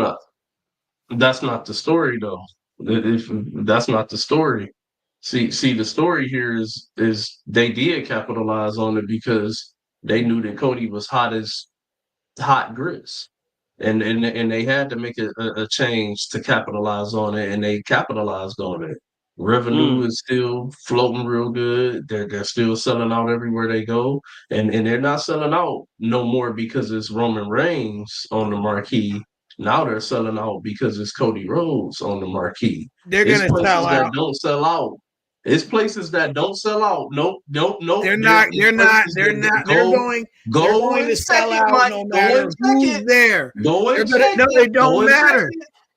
That's not the story, though. That's not the story. See, the story here is they did capitalize on it because they knew that Cody was hot grits, and they had to make a change to capitalize on it, and they capitalized on it. Revenue is still floating real good. They're still selling out everywhere they go, and they're not selling out no more because it's Roman Reigns on the marquee. Now they're selling out because it's Cody Rhodes on the marquee. They're It's going to places sell that out. don't sell out. It's places that don't sell out. Nope. They're not. They're going to sell out, Mike, no matter who's there. It don't matter.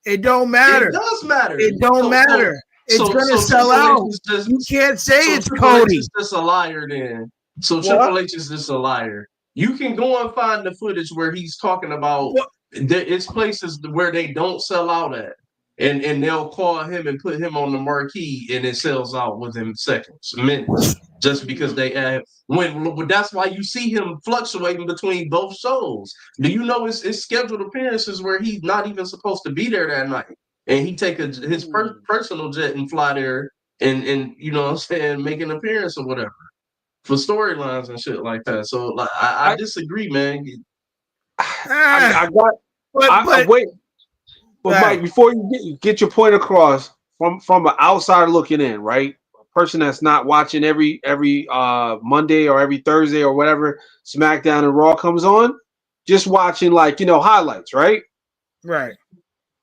It don't matter. It does matter. It don't matter. It's going to sell out. You can't say it's Cody. H is just a liar then. So Triple H is just a liar. You can go and find the footage where he's talking about it's places where they don't sell out at. And they'll call him and put him on the marquee, and it sells out within seconds, minutes, just because they have. When that's why you see him fluctuating between both shows. Do you know it's scheduled appearances where he's not even supposed to be there that night, and he take his personal jet and fly there, and what I'm saying, make an appearance or whatever for storylines and shit like that. So like I disagree, man. Wait. But Mike, before you get your point across, from an outsider looking in, right? A person that's not watching every Monday or every Thursday or whatever SmackDown and Raw comes on, just watching highlights, right? Right.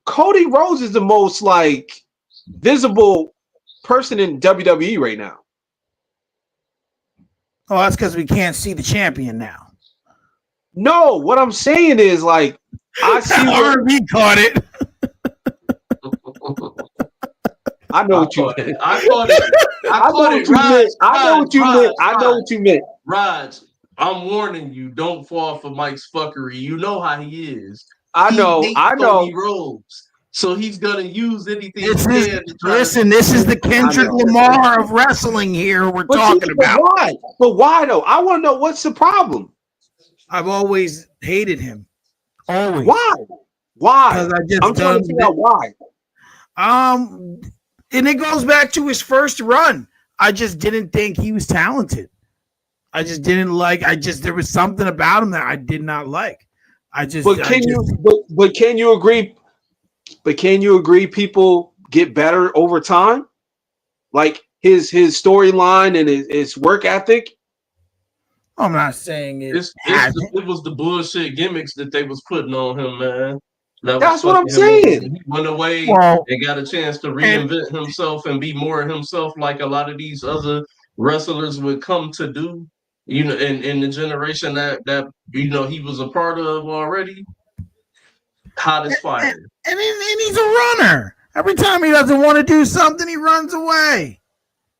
Cody Rhodes is the most visible person in WWE right now. Oh, that's because we can't see the champion now. No, what I'm saying is I see R&B caught it. I know what you meant. I caught it. I know what you meant. Raj, I'm warning you, don't fall for Mike's fuckery. You know how he is. I know. Cody Rhodes. So he's gonna use anything he can to try. Listen, this is the Kendrick Lamar of wrestling here we're talking about. Why? But why though? I want to know what's the problem. I've always hated him. Always. Why? Because I'm trying to figure out why. And it goes back to his first run. I just didn't think he was talented. I just didn't like. There was something about him that I did not like. But can you agree? But can you agree? People get better over time, like his storyline and his work ethic. I'm not saying it. It was the bullshit gimmicks that they was putting on him, man. That was That's what I'm fucking him over. saying. He went away Well, and got a chance to and reinvent himself and be more himself, like a lot of these other wrestlers would come to do. You know, in the generation that he was a part of already. Hot as and, fire. and he's a runner. Every time he doesn't want to do something, he runs away.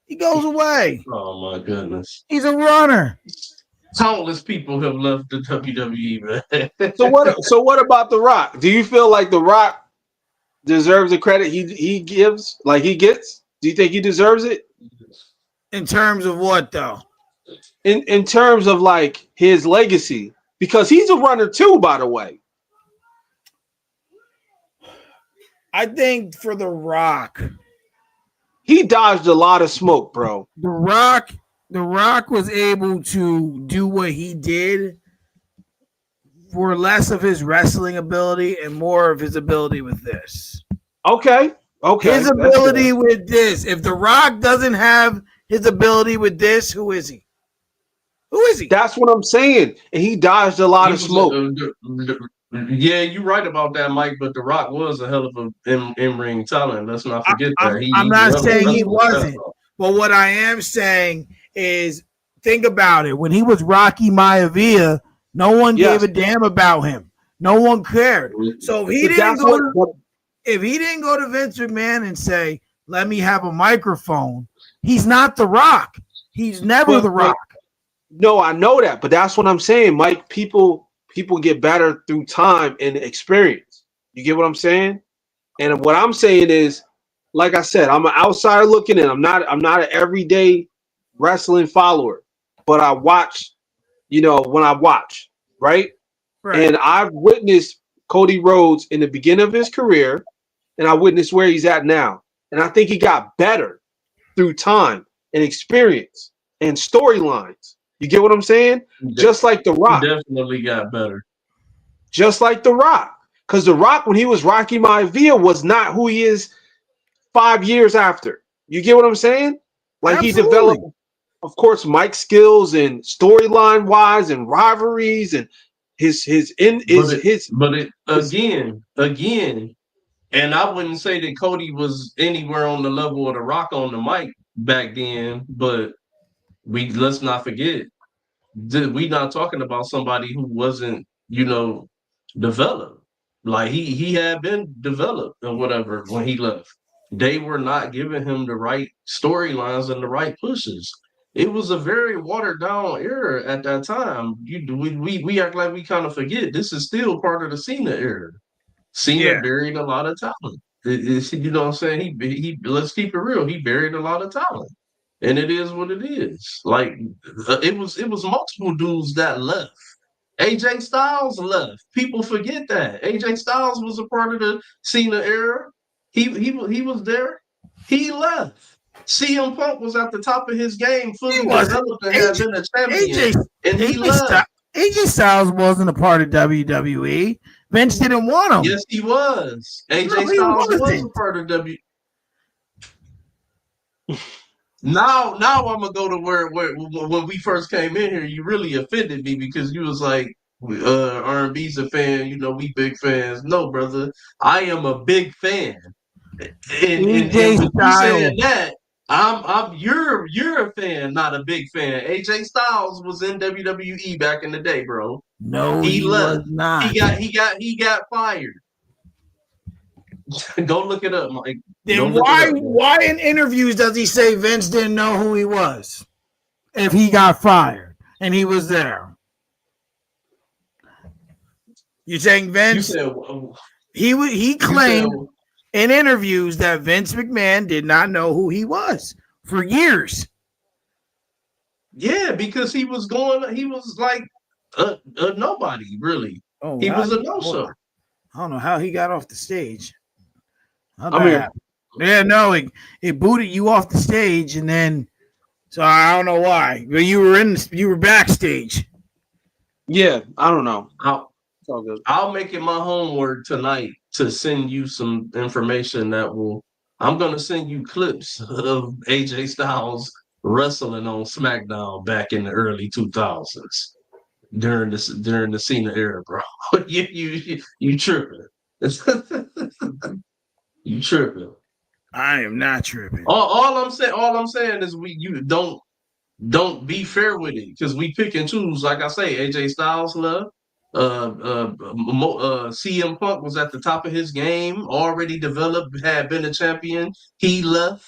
He goes away. Oh my goodness. He's a runner. Countless people have left the WWE, man. So what about The Rock? Do you feel like The Rock deserves the credit he gives? Like he gets? Do you think he deserves it? In terms of what though? In terms of like his legacy. Because he's a runner too, by the way. I think for The Rock, He dodged a lot of smoke, bro. The Rock was able to do what he did for less of his wrestling ability and more of his ability with this. Okay. His ability with this. If The Rock doesn't have his ability with this, who is he? Who is he? That's what I'm saying. And he dodged a lot of smoke. Yeah, you're right about that, Mike. But The Rock was a hell of a in-ring talent. Let's not forget that. I'm not saying he wasn't, but what I am saying is, think about it. When he was Rocky Maivia, no one gave a damn about him. No one cared. So if he didn't go to Vince McMahon and say, "Let me have a microphone," he's not The Rock. He's never The Rock. No, I know that, but that's what I'm saying, Mike. People get better through time and experience. You get what I'm saying? And what I'm saying is, like I said, I'm an outsider looking in. I'm not an everyday wrestling follower, but I watch, when I watch, right? And I've witnessed Cody Rhodes in the beginning of his career, and I witnessed where he's at now. And I think he got better through time and experience and storylines. You get what I'm saying? Just like The Rock. He definitely got better. Just like The Rock. Because The Rock, when he was Rocky Maivia, was not who he is 5 years after. You get what I'm saying? Like Absolutely. He developed, of course, mic skills and storyline wise and rivalries and again, and I wouldn't say that Cody was anywhere on the level of The Rock on the mic back then, but let's not forget, we not talking about somebody who wasn't, developed. Like he had been developed or whatever when he left. They were not giving him the right storylines and the right pushes. It was a very watered down era at that time. We act like we kind of forget. This is still part of the Cena era. Cena buried a lot of talent. You know what I'm saying? He let's keep it real. He buried a lot of talent. And it is what it is. Like it was multiple dudes that left. AJ Styles left. People forget that. AJ Styles was a part of the Cena era. He was there. He left. CM Punk was at the top of his game, fully developed and had been a champion. And he left. AJ Styles wasn't a part of WWE. Vince didn't want him. Yes, he was. AJ Styles was a part of WWE. Now I'm gonna go to where when we first came in here, you really offended me because you was like, R&B's a fan, we big fans. No, brother, I am a big fan. And with you saying that, you're a fan, not a big fan. AJ Styles was in WWE back in the day, bro. No, he left. Was not. He got fired. Go look it up, Mike. Then why in interviews does he say Vince didn't know who he was if he got fired and he was there? You're saying Vince? He claimed in interviews that Vince McMahon did not know who he was for years. Yeah, because he was like a nobody, really. Oh, he was a no-show. I don't know how he got off the stage. Yeah, no, it booted you off the stage, and then so I don't know why, but you were backstage. Yeah, I don't know. I'll make it my homework tonight to send you some information I'm gonna send you clips of AJ Styles wrestling on SmackDown back in the early 2000s during the Cena era, bro. you tripping. You tripping. I am not tripping. All I'm saying is you don't be fair with it because we pick and choose. Like I say, AJ Styles left. CM Punk was at the top of his game, already developed, had been a champion. He left.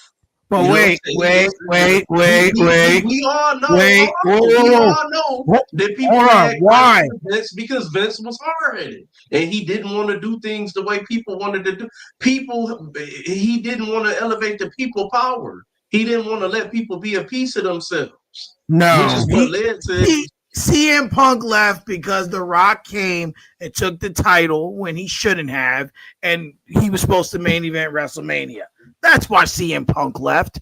But You know what I'm wait, saying? wait, wait, wait, wait, We all know. wait. Whoa, We whoa, all know whoa. that people Hold on. had Why? Vince because Vince was hard-headed and he didn't want to do things the way people wanted to do. He didn't want to elevate the people power. He didn't want to let people be a piece of themselves, which No. is what led to. CM Punk left because The Rock came and took the title when he shouldn't have, and he was supposed to main event WrestleMania. That's why CM Punk left.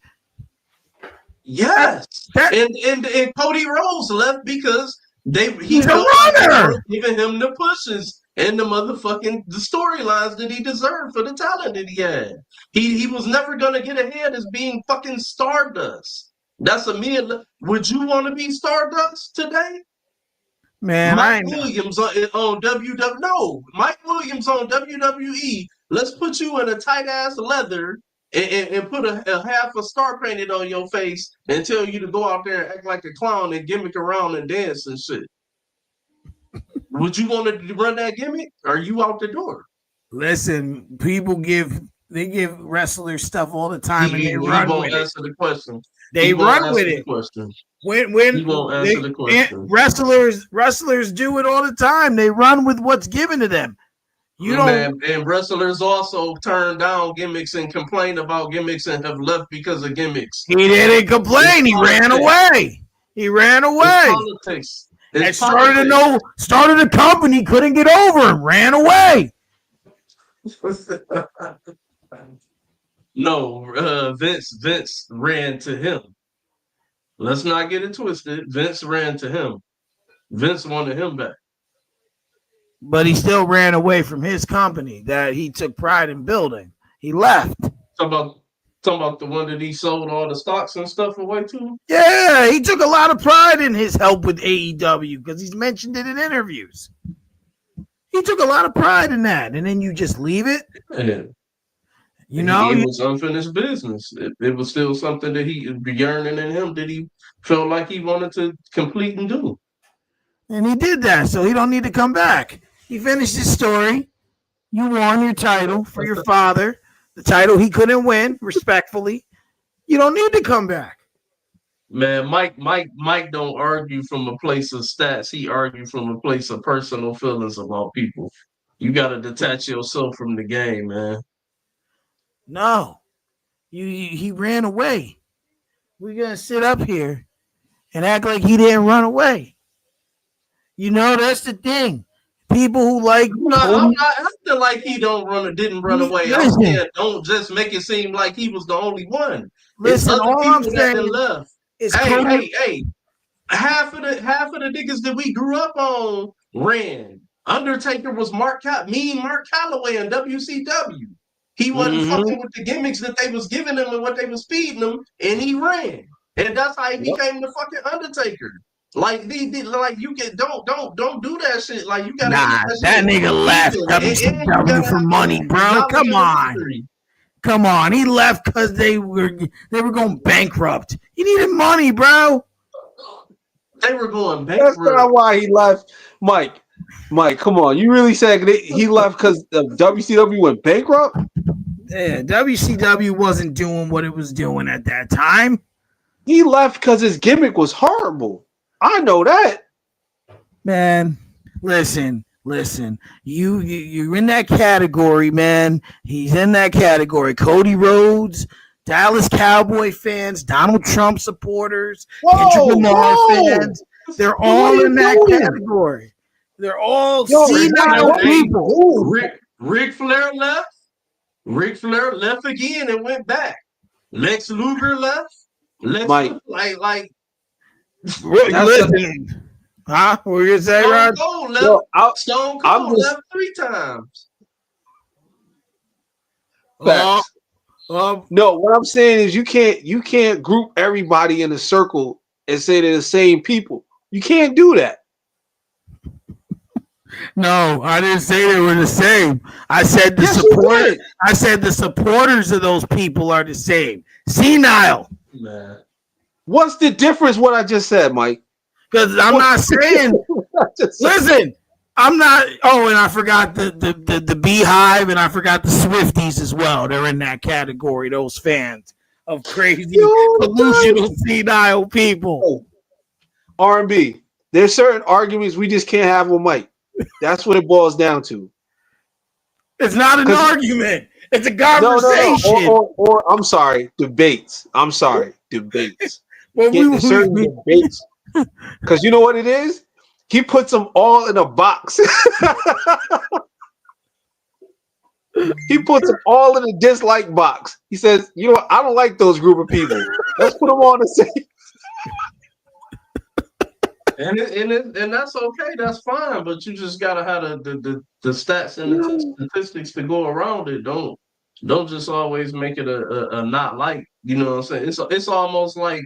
Yes, and Cody Rhodes left because he He's a felt like they runner. weren't giving him the pushes and the storylines that he deserved for the talent that he had. He was never gonna get ahead as being fucking Stardust. That's a mid. Would you want to be Stardust today? Man, Mike Williams on WWE. No, Mike Williams on WWE. Let's put you in a tight ass leather and put a half a star painted on your face and tell you to go out there and act like a clown and gimmick around and dance and shit. Would you want to run that gimmick? Or are you out the door? Listen, people give wrestlers stuff all the time, and they run with it. He won't answer the question. They run with it. When he won't answer the question. Wrestlers do it all the time. They run with what's given to them. And wrestlers also turn down gimmicks and complain about gimmicks and have left because of gimmicks. He didn't complain. He ran away. He ran away. It's politics. And started a company, couldn't get over him, ran away. No, Vince ran to him. Let's not get it twisted. Vince ran to him. Vince wanted him back. But he still ran away from his company that he took pride in building. He left. Talking about the one that he sold all the stocks and stuff away to? Yeah, he took a lot of pride in his help with AEW because he's mentioned it in interviews. He took a lot of pride in that, and then you just leave it. Yeah. It was unfinished business. It was still something that he yearning in him that he felt like he wanted to complete and do. And he did that, so he don't need to come back. He finished his story. You won your title for your father, the title he couldn't win, respectfully. You don't need to come back. Man, Mike don't argue from a place of stats. He argues from a place of personal feelings about people. You got to detach yourself from the game, man. No, he ran away. We're gonna sit up here and act like he didn't run away. That's the thing. People who like I'm not acting like he didn't run away. I'm saying don't just make it seem like he was the only one. Listen, all I'm saying left. is hey. Half of the niggas that we grew up on ran. Undertaker was Mark Calloway in WCW. He wasn't fucking with the gimmicks that they was giving him and what they was feeding him, and he ran. And that's how he became the fucking Undertaker. Like you can don't do that shit. Like you gotta that nigga left WCW for money, bro. Come on. He left because they were going bankrupt. He needed money, bro. They were going bankrupt. That's not why he left, Mike. Come on. You really said he left because WCW went bankrupt? Yeah, WCW wasn't doing what it was doing at that time. He left because his gimmick was horrible. I know that. Man, listen. You're in that category, man. He's in that category. Cody Rhodes, Dallas Cowboy fans, Donald Trump supporters, Kendrick Lamar fans. They're all in that category. They're all senile people. Ric Flair left. Ric Flair left again and went back. Lex Luger left. Mike. Listen. Huh? What were you gonna say, Rod? Stone Cold left 3 times. No, what I'm saying is you can't group everybody in a circle and say they're the same people. You can't do that. No, I didn't say they were the same. I said the Yes, you support. did. I said the supporters of those people are the same. Senile. Man. What's the difference? What I just said, Mike. Because I'm What not saying. I just said. Listen, I'm not. Oh, and I forgot the Beehive, and I forgot the Swifties as well. They're in that category. Those fans of crazy, Yo, delusional, senile people. R&B. There's certain arguments we just can't have with Mike. That's what it boils down to. It's not an Because argument. It's a no. conversation. Or I'm sorry, debates. I'm sorry, debates. When Get certain debates. Because you know what it is? He puts them all in a box. He puts them all in a dislike box. He says, "You know what? I don't like those group of people. Let's put them all in the same." And that's okay. That's fine. But you just gotta have the stats and the statistics to go around it. Don't just always make it a not like. You know what I'm saying? It's almost like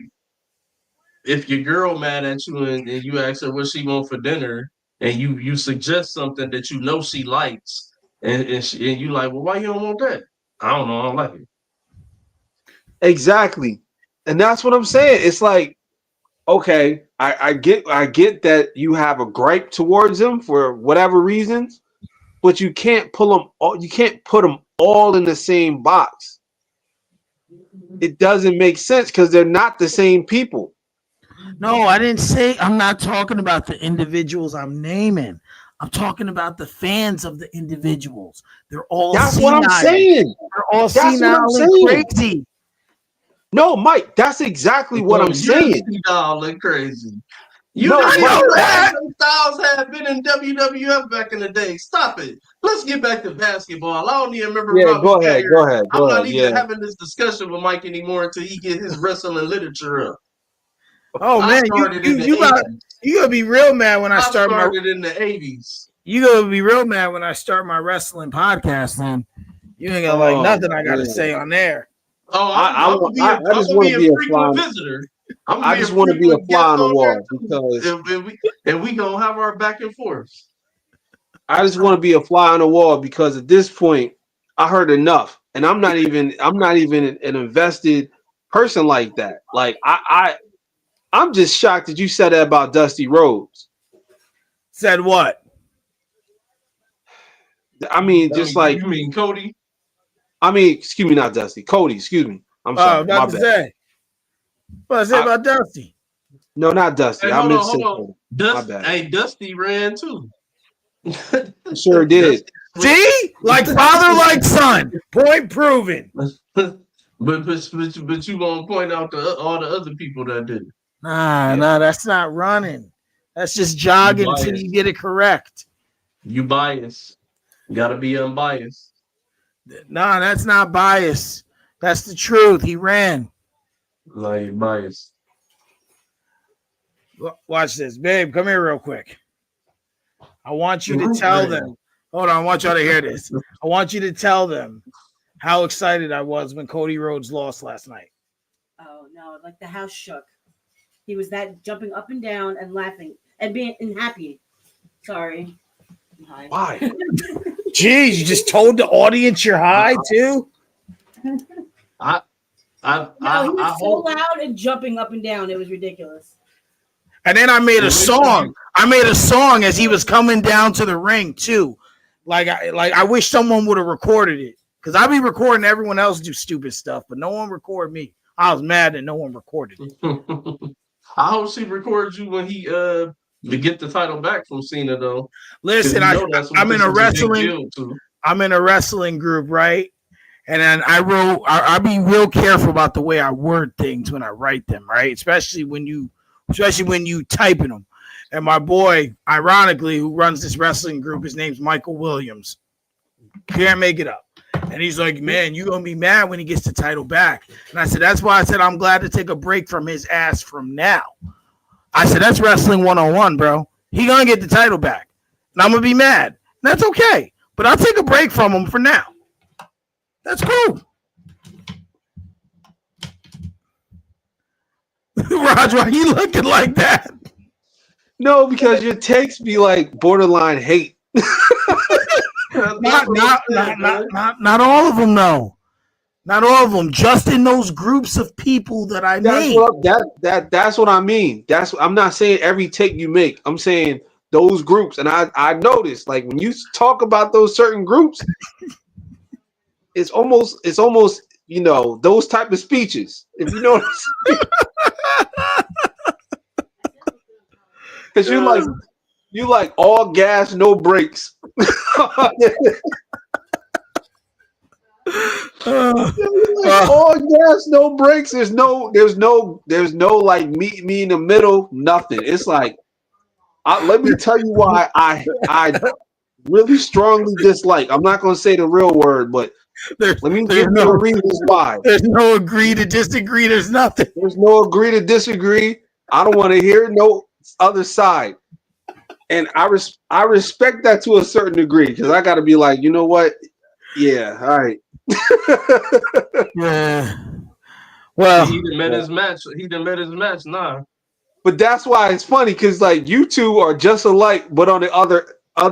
if your girl mad at you and you ask her what she want for dinner, and you suggest something that you know she likes, and you like, well, why you don't want that? I don't know. I don't like it. Exactly, and that's what I'm saying. It's like, okay, I get that you have a gripe towards them for whatever reasons, but you can't pull them all. You can't put them all in the same box. It doesn't make sense because they're not the same people. No, I didn't say. I'm not talking about the individuals I'm naming. I'm talking about the fans of the individuals. They're all That's what I'm senile. saying. They're all That's what I'm senile and saying. crazy. No, Mike, that's exactly what I'm saying. You all look crazy. No, You Mike, know that. AJ Styles had been in WWF back in the day. Stop it. Let's get back to basketball. I don't even remember yeah, Robbie got here. go I'm not ahead. even Yeah. having this discussion with Mike anymore until he get his wrestling literature up. Oh I man, started in the about 80s. you gonna be real mad when I I start my. started in the 80s. You gonna be real mad when I start my wrestling podcast. Then you ain't gonna like Oh, nothing I gotta man. say on there. Oh, I just I'm gonna want be to a be a frequent fly. visitor. I'm I gonna be a just want to be a frequent fly guest on the on there wall too. because And we gonna have our back and forth. I just want to be a fly on the wall because at this point I heard enough, and I'm not even an invested person like that. Like I'm just shocked that you said that about Dusty Rhodes. Said what? I mean, just like You mean Cody? excuse me, not Dusty, Cody. Excuse me. I'm Oh, sorry, my about to bad. say. What I say I, about Dusty? no, not Dusty. Hey, I meant to hold say on. Cody. My bad. Dusty ran too. Sure did. Dusty, See, like father, like son. Point proven. but you gonna point out all the other people that did it. Nah, that's not running. That's just You jogging until you biased. get it correct. You biased. You gotta be unbiased. Nah, that's not bias. That's the truth. He ran. Like you biased. Watch this, babe. Come here real quick. I want you to Who tell ran? them. Hold on, I want y'all to hear this. I want you to tell them how excited I was when Cody Rhodes lost last night. Oh no, like the house shook. He was that jumping up and down and laughing and being and happy. Sorry. Hi. Why? Jeez, you just told the audience you're high too? I No, he was I so hope loud and jumping up and down. It was ridiculous. And then I made a song. I made a song as he was coming down to the ring too. I wish someone would have recorded it. Because I be recording everyone else do stupid stuff, but no one recorded me. I was mad that no one recorded it. I hope she records you when he to get the title back from Cena though. Listen, I'm in a wrestling. I'm in a wrestling group, right? And then I be real careful about the way I word things when I write them, right? Especially when you typing them. And my boy, ironically, who runs this wrestling group, his name's Michael Williams. Can't make it up. And he's like, man, you're going to be mad when he gets the title back. And I said, that's why I said I'm glad to take a break from his ass from now. I said, that's wrestling 101, bro. He going to get the title back. And I'm going to be mad. That's okay. But I'll take a break from him for now. That's cool. Raj, why are you looking like that? No, because your takes be like borderline hate. Not all of them, though. Not all of them. Just in those groups of people that I made. That's what I mean. I'm not saying every take you make. I'm saying those groups, and I noticed like when you talk about those certain groups, it's almost those type of speeches. If you know what I'm saying. Because you like all gas, no brakes. All gas, no brakes. There's no like meet me in the middle. Nothing. It's like, let me tell you why I really strongly dislike. I'm not going to say the real word, but let me give you the reasons why. There's no agree to disagree. There's nothing. There's no agree to disagree. I don't want to hear no other side. And I respect that to a certain degree because I got to be like, you know what? Yeah, all right. Yeah. Well, he done met his match. He done met his match now. But that's why it's funny because like you two are just alike, but on the other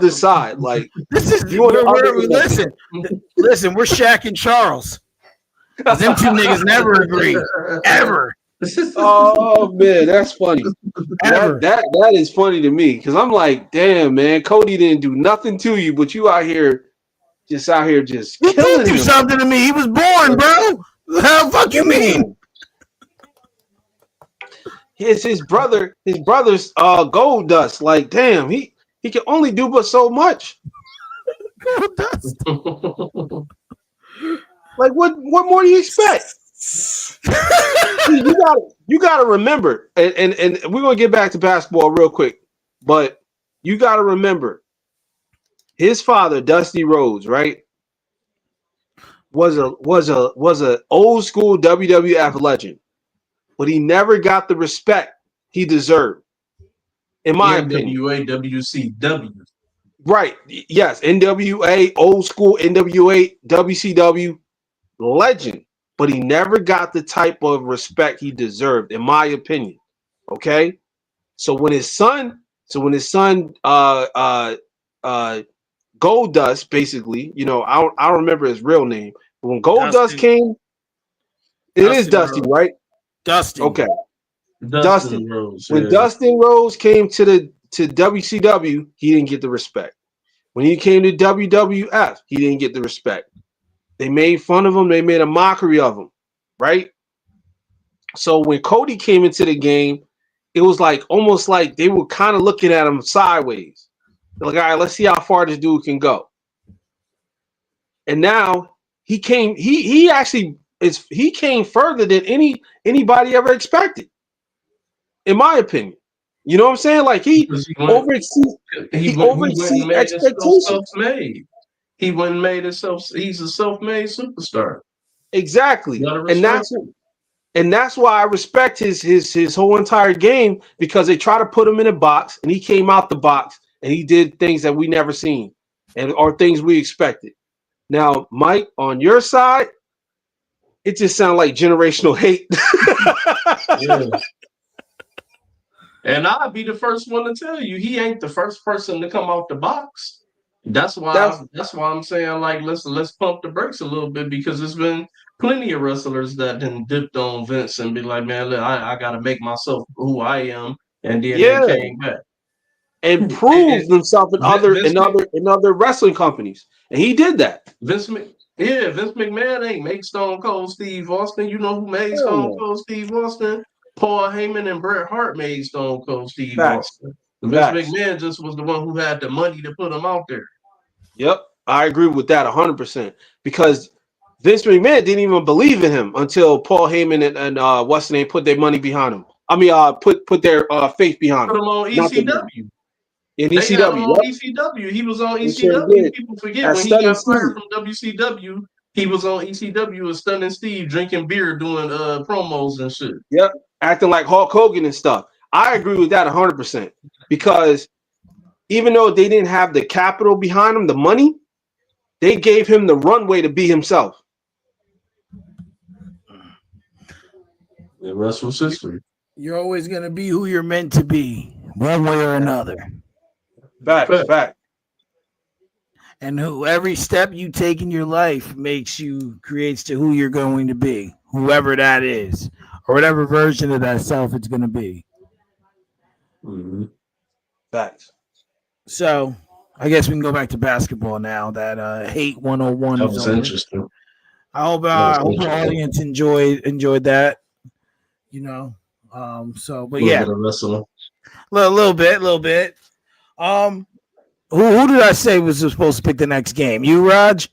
side. Like this is listen. We're Shaq and Charles. Them two niggas never agree. Ever. Oh man, that's funny. That is funny to me because I'm like, damn man, Cody didn't do nothing to you, but you out here just killing He did do something to me. He was born, bro. The hell fuck you mean? His brother's gold dust. Like, damn, he can only do but so much. Gold dust. Like, what more do you expect? you gotta remember, and we're gonna get back to basketball real quick, but you gotta remember his father, Dusty Rhodes, right? Was a old school WWF legend, but he never got the respect he deserved, in my opinion. NWA, WCW. Right. Yes. NWA, old school NWA, WCW legend, but he never got the type of respect he deserved, in my opinion. Okay. So when his son Goldust, basically, I don't remember his real name, but when Goldust came, it is Dusty, right? Dusty. Okay. Dustin Rhodes. When Dustin Rhodes came to WCW, he didn't get the respect. When he came to WWF, he didn't get the respect. They made fun of him. They made a mockery of him, right? So when Cody came into the game, it was like almost like they were kind of looking at him sideways. They're like, all right, let's see how far this dude can go. And now he came. He came further than anybody ever expected, in my opinion. You know what I'm saying? Like he overexceeded expectations. Self-made. He went and made himself. He's a self-made superstar. Exactly, and that's why I respect his whole entire game, because they try to put him in a box, and he came out the box and he did things that we never seen, or things we expected. Now, Mike, on your side, it just sounds like generational hate. Yeah. And I'll be the first one to tell you, he ain't the first person to come off the box. That's why I'm saying, like, let's pump the brakes a little bit, because there's been plenty of wrestlers that then dipped on Vince and be like, man, look, I got to make myself who I am, and then they came back and proved themselves in other wrestling companies, and he did that. Vince McMahon ain't make Stone Cold Steve Austin. You know who made Stone Cold Steve Austin? Paul Heyman and Bret Hart made Stone Cold Steve Austin. Vince McMahon just was the one who had the money to put him out there. Yep, I agree with that 100%. Because Vince McMahon didn't even believe in him until Paul Heyman and what's the name put their money behind him. I mean, put their faith behind him. Put him on ECW. In ECW, ECW. He was on ECW. People forget when he got fired from WCW. He was on ECW with Stunning Steve, drinking beer, doing promos and shit. Yep, acting like Hulk Hogan and stuff. I agree with that 100%, because even though they didn't have the capital behind him, the money, they gave him the runway to be himself. The rest was history. You're always going to be who you're meant to be, one way or another. Fact. And who every step you take in your life makes you creates to who you're going to be, whoever that is, or whatever version of that self it's going to be. Mhm. Facts. So I guess we can go back to basketball now that Hate 101 That is was over. interesting. I That was hope the interesting. audience enjoyed that. You know, A but little yeah, bit of wrestling. little bit. Um, who did I say was supposed to pick the next game? You, Raj?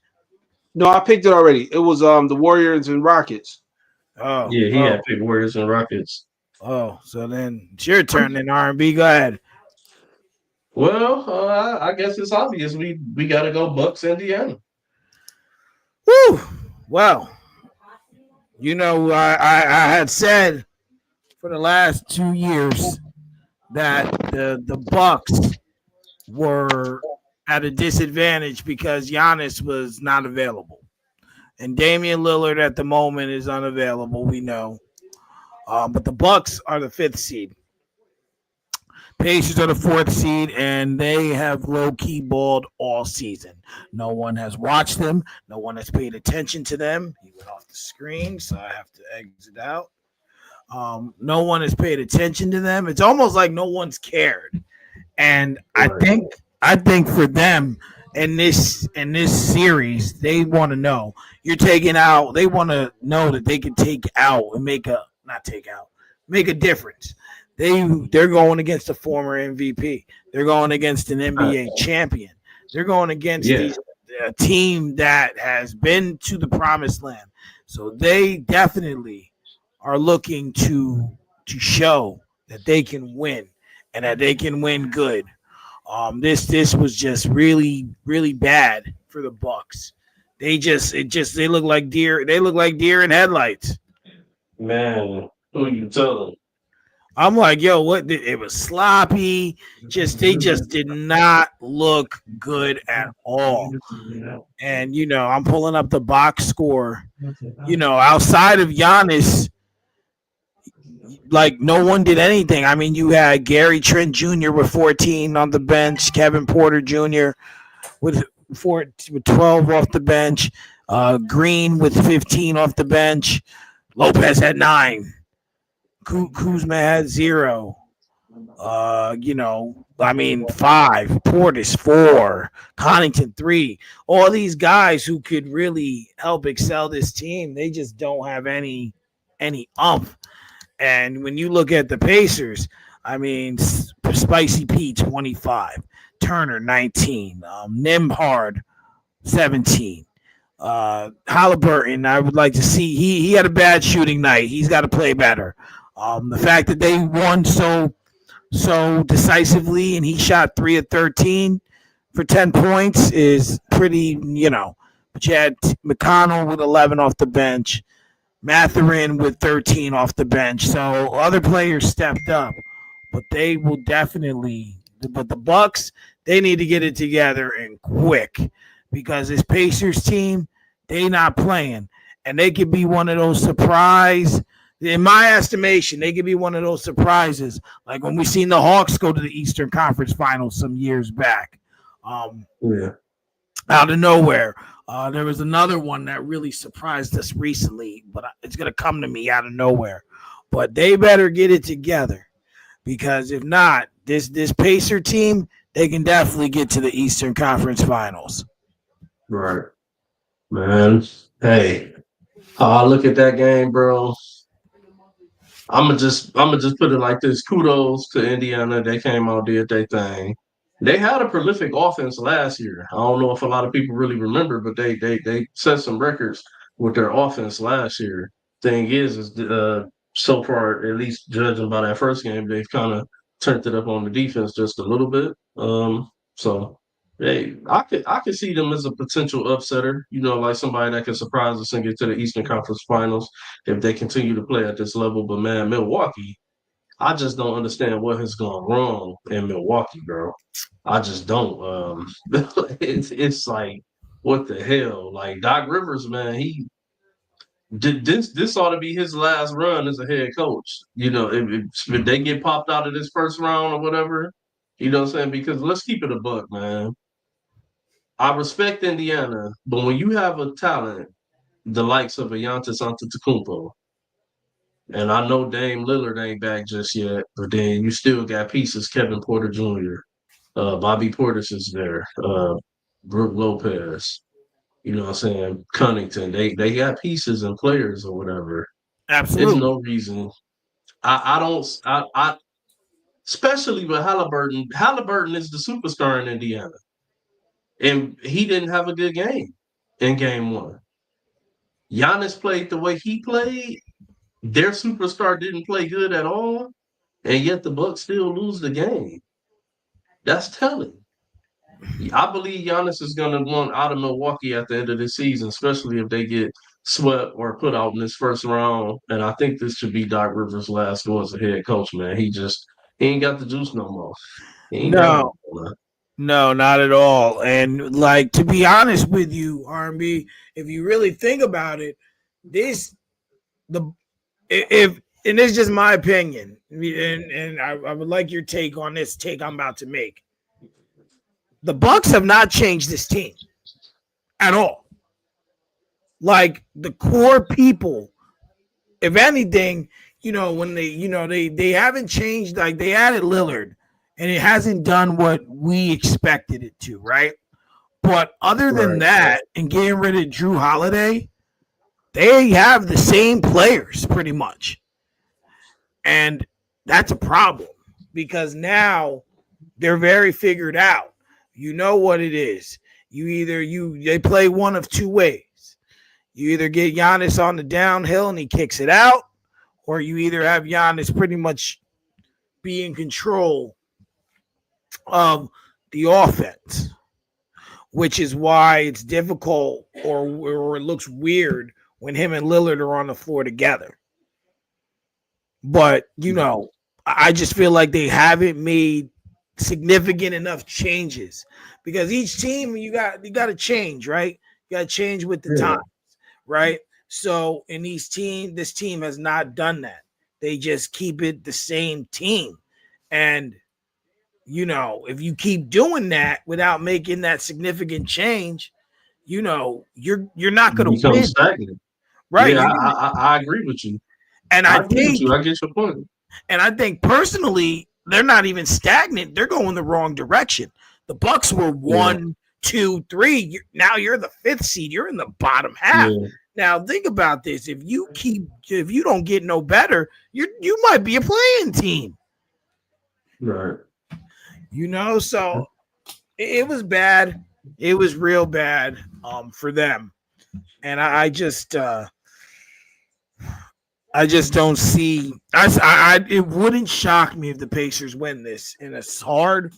No, I picked it already. It was the Warriors and Rockets. Oh, Yeah, he oh, had picked Warriors and Rockets. oh. So then it's your turn. Then R&B, go ahead. Well, I guess it's obvious we got to go Bucks, Indiana. Woo. Well, I had said for the last 2 years that the Bucks were at a disadvantage because Giannis was not available, and Damian Lillard at the moment is unavailable. We know, but the Bucks are the fifth seed. Pacers are the fourth seed, and they have low key balled all season. No one has watched them. No one has paid attention to them. He went off the screen, so I have to exit out. No one has paid attention to them. It's almost like no one's cared. And Right. I think for them in this series, they want to know you're taking out. They want to know that they can take out and make a not take out, make a difference. They're going against a former MVP. They're going against an NBA champion. They're going against Yeah, a team that has been to the promised land. So they definitely are looking to show that they can win and that they can win good. This was just really bad for the Bucks. They look like deer. They look like deer in headlights. man. Who you telling? I'm like, yo, what? It was sloppy. They just did not look good at all. And I'm pulling up the box score. Outside of Giannis, like no one did anything. I mean, you had Gary Trent Jr. with 14 on the bench, Kevin Porter Jr. with with 12 off the bench, Green with 15 off the bench, Lopez had 9, Kuzma had 0. I mean 5, Portis 4, Connington 3. All these guys who could really help excel this team, they just don't have any umph. And when you look at the Pacers, I mean, Spicy P 25, Turner 19, Nimhard 17. Halliburton, I would like to see. He had a bad shooting night. He's got to play better. The fact that they won so decisively and he shot 3 of 13 for 10 points is pretty. But you had McConnell with 11 off the bench. Matherin with 13 off the bench. So other players stepped up, but they will definitely. But the Bucks, they need to get it together and quick because this Pacers team, they not playing, and they could be one of those surprise. In my estimation, they could be one of those surprises, like when we seen the Hawks go to the Eastern Conference Finals some years back. Yeah. Out of nowhere. There was another one that really surprised us recently, but it's going to come to me out of nowhere. But they better get it together because if not, this Pacer team, they can definitely get to the Eastern Conference Finals. Right. Man. Hey, I look at that game, bro. I'm gonna just put it like this. Kudos to Indiana. They came out, did their thing. They had a prolific offense last year. I don't know if a lot of people really remember, but they set some records with their offense last year. Thing is so far, at least judging by that first game, they've kind of turned it up on the defense just a little bit. So I could see them as a potential upsetter. Like somebody that can surprise us and get to the Eastern Conference Finals if they continue to play at this level. But man, Milwaukee, I just don't understand what has gone wrong in Milwaukee, bro. I just don't. It's like what the hell? Like Doc Rivers, man, he did this ought to be his last run as a head coach. If they get popped out of this first round or whatever, you know what I'm saying? Because let's keep it a buck, man. I respect Indiana, but when you have a talent, the likes of a Giannis Antetokounmpo, and I know Dame Lillard ain't back just yet, but then you still got pieces. Kevin Porter Jr., Bobby Portis is there, Brooke Lopez. You know what I'm saying? Connington. They got pieces and players or whatever. There's Absolutely. no reason. I don't. I especially with Halliburton. Halliburton is the superstar in Indiana, and he didn't have a good game in game one. Giannis played the way he played. Their superstar didn't play good at all, and yet the Bucks still lose the game. That's telling. I believe Giannis is going to want out of Milwaukee at the end of the season, especially if they get swept or put out in this first round. And I think this should be Doc Rivers' last go as a head coach, man. He ain't got the juice no more. He ain't got it No, no more. no, not at all. And like to be honest with you, R&B, if you really think about it, this the if and it's just my opinion, and I would like your take on this take I'm about to make. The Bucks have not changed this team at all. Like the core people, if anything, when they haven't changed. Like they added Lillard, and it hasn't done what we expected it to, right? But other than Right. that, and getting rid of Drew Holiday, they have the same players pretty much. And that's a problem because now they're very figured out. You know what it is. They play one of two ways. You either get Giannis on the downhill and he kicks it out, or you either have Giannis pretty much be in control of the offense, which is why it's difficult or it looks weird when him and Lillard are on the floor together. But, I just feel like they haven't made significant enough changes because each team you got to change, right? You got to change with the Yeah. times, right? So in this team has not done that. They just keep it the same team. And if you keep doing that without making that significant change, you're not You going to become win, stagnant. right? Yeah, I agree with you. And I I agree with think you. I get your point. And I think personally, they're not even stagnant. They're going the wrong direction. The Bucks were Yeah. 1, 2, 3. Now you're the fifth seed. You're in the bottom half. Yeah. Now think about this. If you don't get no better, you might be a playing team. Right. So it was bad. It was real bad for them. And I just don't see. It wouldn't shock me if the Pacers win this in a hard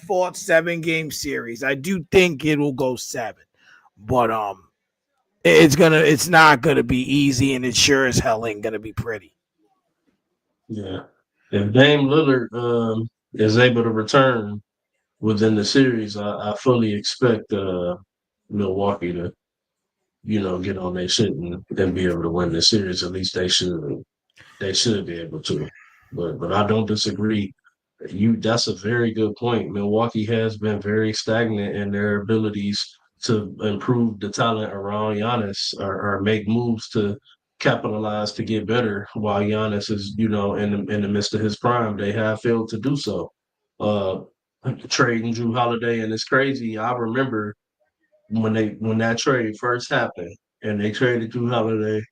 fought 7-game series. I do think it will go 7, but it's not gonna be easy, and it sure as hell ain't gonna be pretty. Yeah. If Dame Lillard is able to return within the series, I fully expect Milwaukee to, get on their shit and be able to win the series. At least they should. They should be able to. But I don't disagree. That's a very good point. Milwaukee has been very stagnant in their abilities to improve the talent around Giannis or make moves to capitalize to get better while Giannis is, in the midst of his prime. They have failed to do so. Uh Trading Drew Holiday, and it's crazy. I remember when that trade first happened and they traded Drew Holiday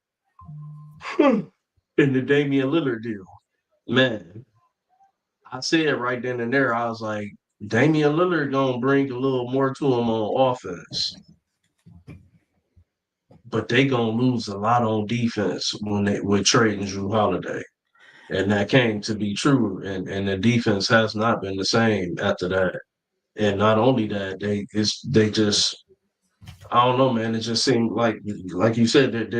in the Damian Lillard deal. Man, I said right then and there, I was like, Damian Lillard gonna bring a little more to him on offense, but they gonna lose a lot on defense when they with trading Drew Holiday, and that came to be true. And the defense has not been the same after that. And not only that, they just I don't know, man. It just seemed like you said that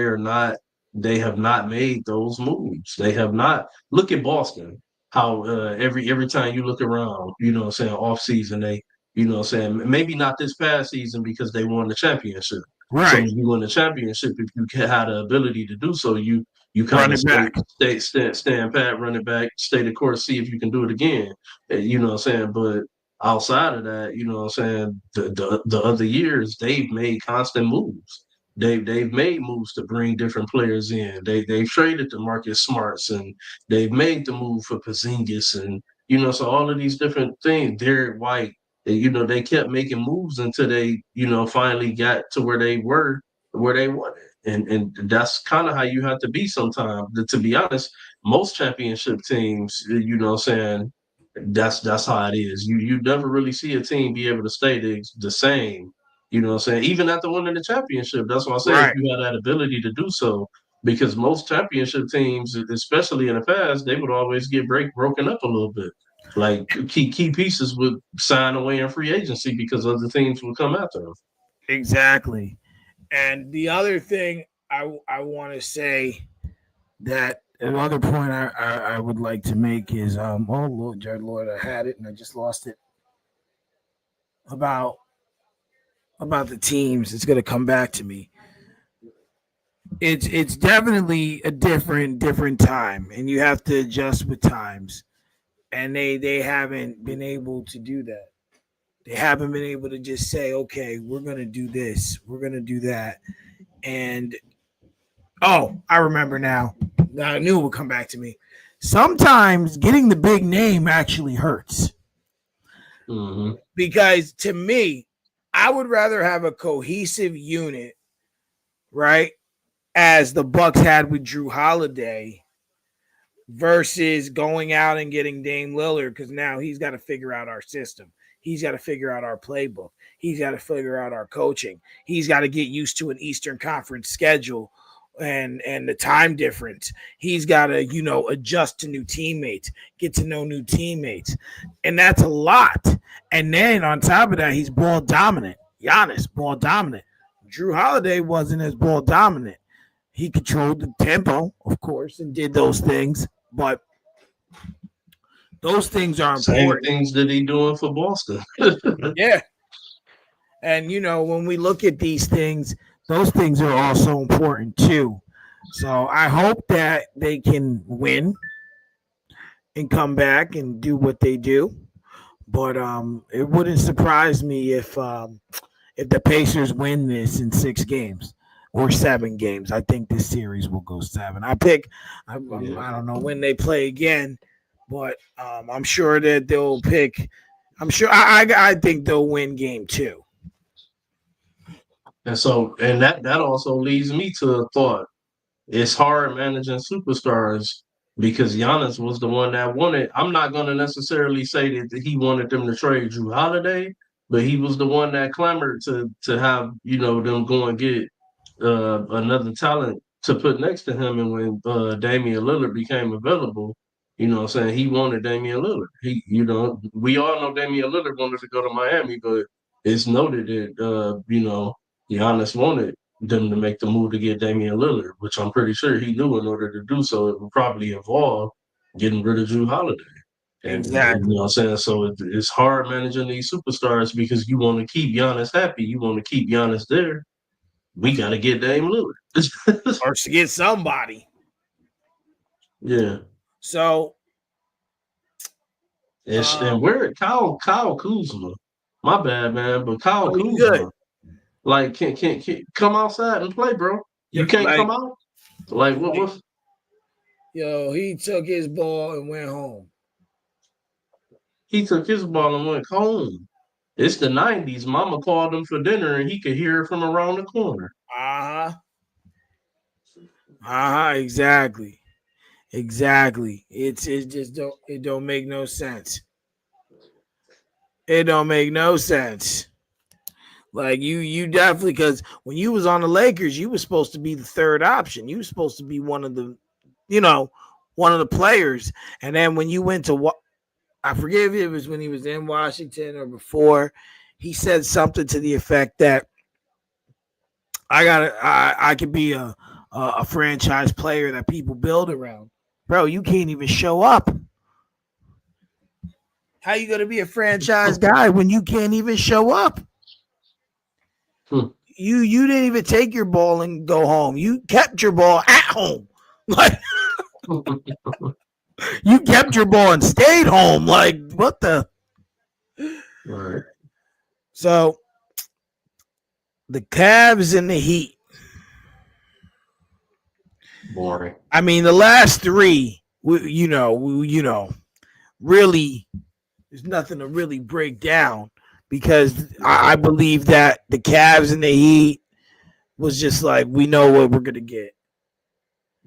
they have not made those moves. They have not. Look at Boston. How every time you look around, what I'm saying, off season, they, what I'm saying, maybe not this past season because they won the championship. So Right, when you win the championship, if you had the ability to do so, you kind run of it back. stand pat, run it back, stay the course, see if you can do it again. You know what I'm saying? But outside of that, you know what I'm saying, the other years they've made constant moves. They've made moves to bring different players in. They've traded the Marcus Smarts and they've made the move for Porzingis and so all of these different things. Derek White, they kept making moves until they finally got to where they wanted. And that's kind of how you have to be sometimes. To be honest, most championship teams, what I'm saying, that's how it is. You never really see a team be able to stay the same. You know what I'm saying? Even after winning the championship, that's why I say if Right. you had that ability to do so, because most championship teams, especially in the past, they would always get broken up a little bit. Like key pieces would sign away in free agency because other teams would come after them. Exactly. And the other thing I want to say that another point I would like to make is oh Lord, Jared Lord, I had it and I just lost it about the teams. It's gonna come back to me. It's definitely a different time, and you have to adjust with times. And they haven't been able to do that. They haven't been able to just say, okay, we're gonna do this, we're gonna do that, and oh, I remember now. I knew it would come back to me. Sometimes getting the big name actually hurts. Mm-hmm. Because to me, I would rather have a cohesive unit, right? As the Bucks had with Drew Holiday versus going out and getting Dame Lillard because now he's got to figure out our system. He's got to figure out our playbook. He's got to figure out our coaching. He's got to get used to an Eastern Conference schedule and the time difference. He's got to, adjust to new teammates, get to know new teammates. And that's a lot. And then on top of that, he's ball dominant. Giannis, ball dominant. Drew Holiday wasn't as ball dominant. He controlled the tempo, of course, and did those things. But those things are important. Same things that he doing for Boston. Yeah. And, when we look at these things, those things are also important too. So I hope that they can win and come back and do what they do. But it wouldn't surprise me if the Pacers win this in 6 games or 7 games. I think this series will go 7. I don't know when they play again, but I'm sure that they'll pick. I'm sure I think they'll win game 2. And that also leads me to a thought. It's hard managing superstars because Giannis was the one that wanted. I'm not going to necessarily say that he wanted them to trade Drew Holiday, but he was the one that clamored to have them go and get another talent to put next to him. And when Damian Lillard became available, what I'm saying, he wanted Damian Lillard. We all know Damian Lillard wanted to go to Miami, but it's noted that Giannis wanted them to make the move to get Damian Lillard, which I'm pretty sure he knew in order to do so, it would probably involve getting rid of Drew Holiday. And Exactly. you know what I'm saying? So it's hard managing these superstars because you want to keep Giannis happy. You want to keep Giannis there. We got to get Dame Lillard. Or to get somebody. Yeah. So. And where Kyle Kuzma? My bad, man, but Kyle Kuzma. Good. Like, can come outside and play, bro? You can't come out. Like what? Yo, he took his ball and went home. He took his ball and went home. It's the 90s. Mama called him for dinner and he could hear it from around the corner. Exactly. It just don't make no sense. It don't make no sense. Like you definitely, because when you was on the Lakers, you were supposed to be the third option. You were supposed to be one of the players. And then when you went to I forget if it was when he was in Washington or before, he said something to the effect that I could be a franchise player that people build around. Bro, you can't even show up. How you gonna be a franchise guy when you can't even show up? You didn't even take your ball and go home. You kept your ball at home. Like you kept your ball and stayed home. Like what the? Right. So the Cavs and the Heat. Boring. I mean, the last three, really, there's nothing to really break down because I believe that the Cavs and the Heat was just like we know what we're gonna get.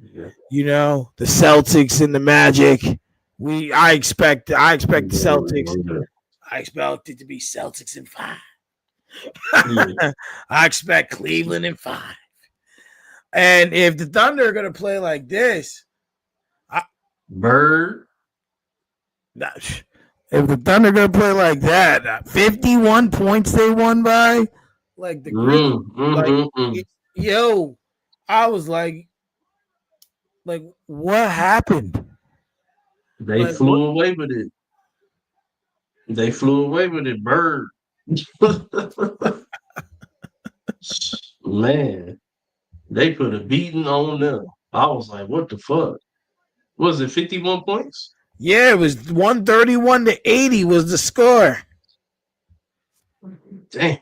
Yeah. The Celtics and the Magic. I expect the Celtics. I expect it to be Celtics in 5. Yeah. I expect Cleveland in 5. And if the Thunder are gonna play like this, Bird. if the Thunder are gonna play like that, 51 points they won by, like the Grizzlies, yo, I was like, what happened? They Like, what? flew away with it. They flew away with it. Bird. Man, they put a beating on them. I was like, what the fuck? Was it 51 points? Yeah, it was 131-80 was the score. Damn.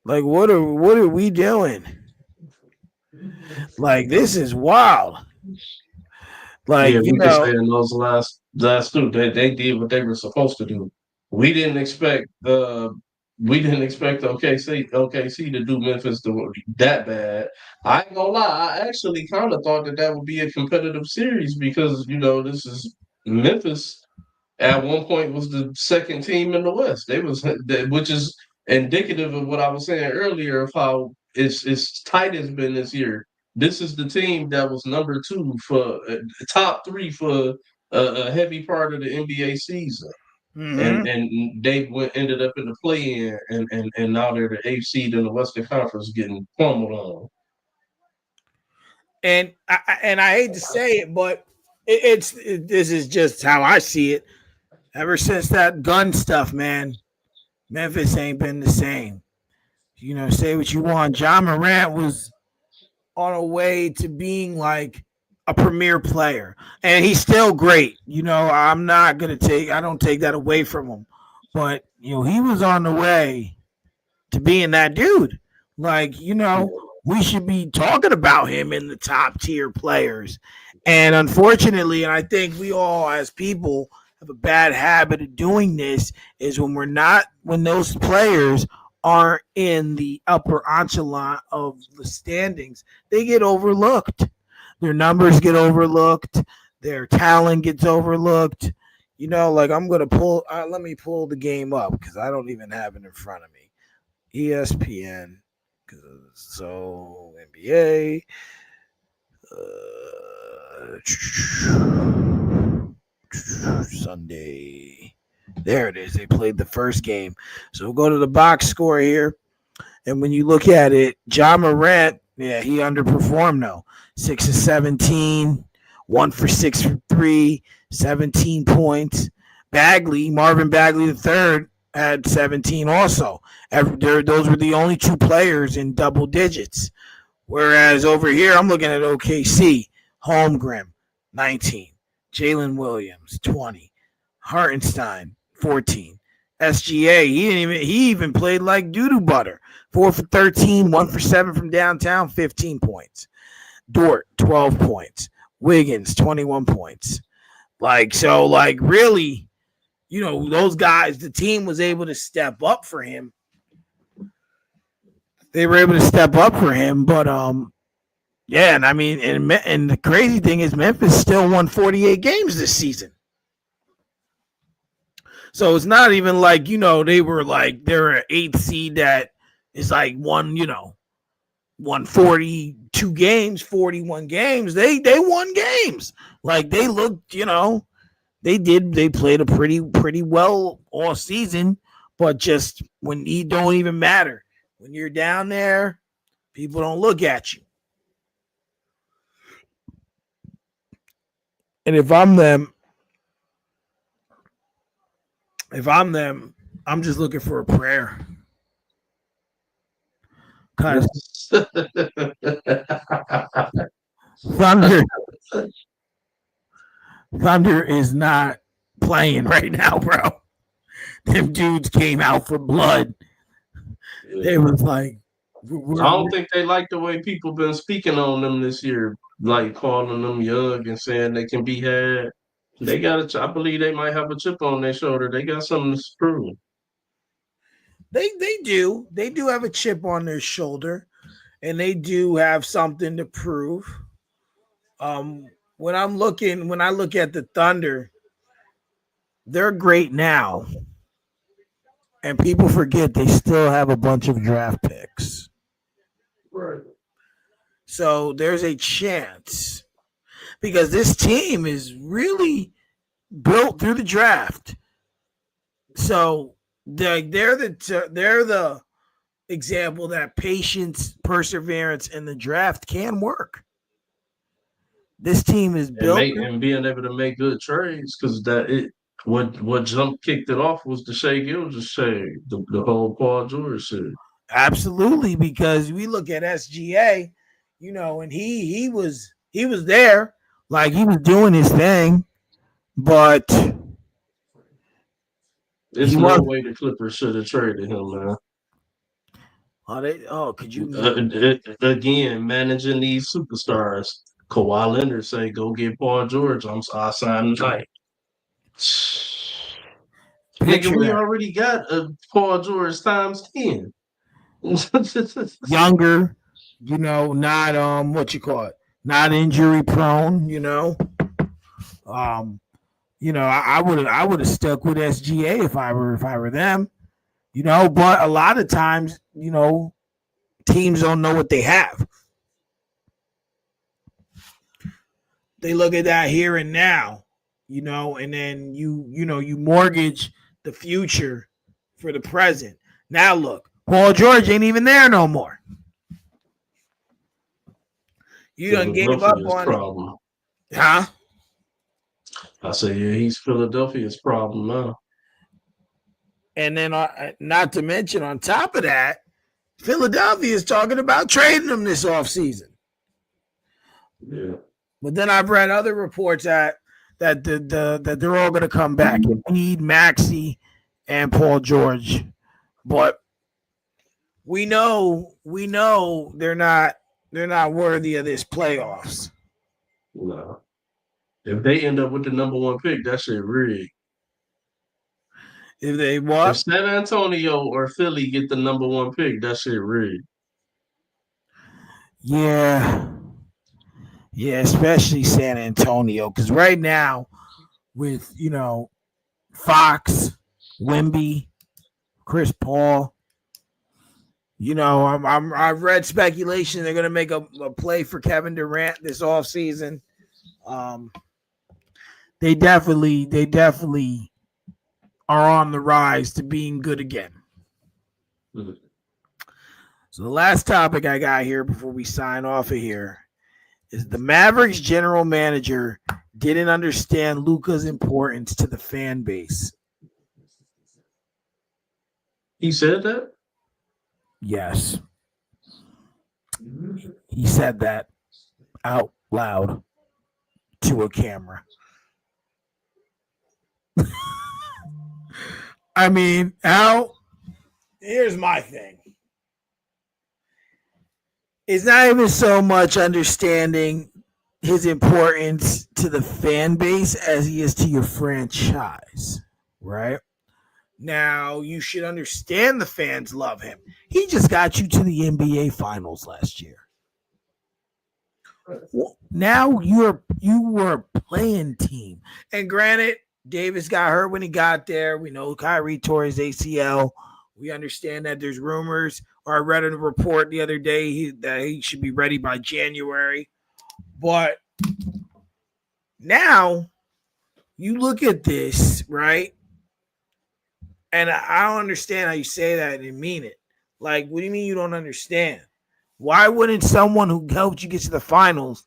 Like, what are we doing? Like, this is wild. Like, Yeah, we can say in those last two, they did what they were supposed to do. We didn't expect OKC to do Memphis that bad. I ain't gonna lie, I actually kind of thought that would be a competitive series because this is Memphis. At one point, was the second team in the West. Which is indicative of what I was saying earlier of how it's tight it's been this year. This is the team that was number 2 for top 3 for a heavy part of the NBA season, mm-hmm. and they ended up in the play-in, and now they're the 8th seed in the Western Conference, getting pummeled on. And I hate to say it, but this is just how I see it. Ever since that gun stuff, man, Memphis ain't been the same. Say what you want. John Morant was on a way to being like a premier player, and he's still great. I don't take that away from him, but he was on the way to being that dude. Like, we should be talking about him in the top tier players. And unfortunately, and I think we all as people have a bad habit of doing this, is when those players aren't in the upper echelon of the standings, they get overlooked. Their numbers get overlooked. Their talent gets overlooked. Like I'm going to let me pull the game up because I don't even have it in front of me. ESPN, so NBA. Sunday. There it is. They played the first game. So we'll go to the box score here. And when you look at it, John Morant, yeah, he underperformed though. 6 of 17, 1 for 6 for 3, 17 points. Marvin Bagley III had 17 also. Those were the only 2 players in double digits. Whereas over here, I'm looking at OKC, Holmgren, 19, Jalen Williams, 20, Hartenstein, 14, SGA, he even played like doo-doo butter, 4 for 13, 1 for 7 from downtown, 15 points. Dort, 12 points. Wiggins, 21 points. Really, those guys, the team was able to step up for him. They were able to step up for him, but yeah, and I mean, and the crazy thing is Memphis still won 48 games this season. So it's not even like, they're an 8th seed that is like won 42 games, 41 games. They won games. Like they looked, they played a pretty well all season, but just when it don't even matter. When you're down there, people don't look at you. And if I'm them, I'm just looking for a prayer. Because Thunder is not playing right now, bro. them dudes came out for blood. They was like, I don't think they like the way people been speaking on them this year, like calling them young and saying they can be had. They got I believe they might have a chip on their shoulder. They got something to prove. They do. They do have a chip on their shoulder, and they do have something to prove. When I look at the Thunder, they're great now. And people forget they still have a bunch of draft picks. Right. So there's a chance because this team is really built through the draft. So they're the example that patience, perseverance in the draft can work. This team is built and being able to make good trades because what jump kicked it off was the Shea Gilgeous shade, the whole Paul George shit. Absolutely, because we look at SGA, and he was there, like he was doing his thing, but there's no way the Clippers should have traded him, man. Could you again managing these superstars? Kawhi Leonard say, "Go get Paul George." I sign tonight. Nigga, we already got a Paul George times 10. Younger, not what you call it, not injury prone, I would have stuck with SGA if I were them, but a lot of times, teams don't know what they have. They look at that here and now, and then you mortgage the future for the present. Now look, Paul George ain't even there no more. You done gave up on problem. Huh? I say, yeah, he's Philadelphia's problem now. And then, not to mention, on top of that, Philadelphia is talking about trading him this offseason. Yeah. But then I've read other reports that they're all going to come back. Embiid, Maxey, and Paul George. But we know they're not worthy of this playoffs. No. If they end up with the number one pick, that shit rigged. If they what? If San Antonio or Philly get the number one pick, that shit rigged. Yeah, especially San Antonio, because right now, with Fox, Wemby, Chris Paul, I've read speculation they're going to make a play for Kevin Durant this offseason. They definitely are on the rise to being good again. Mm-hmm. So the last topic I got here before we sign off of here is the Mavericks general manager didn't understand Luka's importance to the fan base. He said that? Yes. He said that out loud to a camera. I mean, here's my thing. It's not even so much understanding his importance to the fan base as he is to your franchise, right? Now, you should understand the fans love him. He just got you to the NBA Finals last year. Now you were a playing team. And granted, Davis got hurt when he got there. We know Kyrie tore his ACL. We understand that there's rumors, or I read a report the other day that he should be ready by January. But now you look at this, right? And I don't understand how you say that and mean it. Like, what do you mean you don't understand? Why wouldn't someone who helped you get to the finals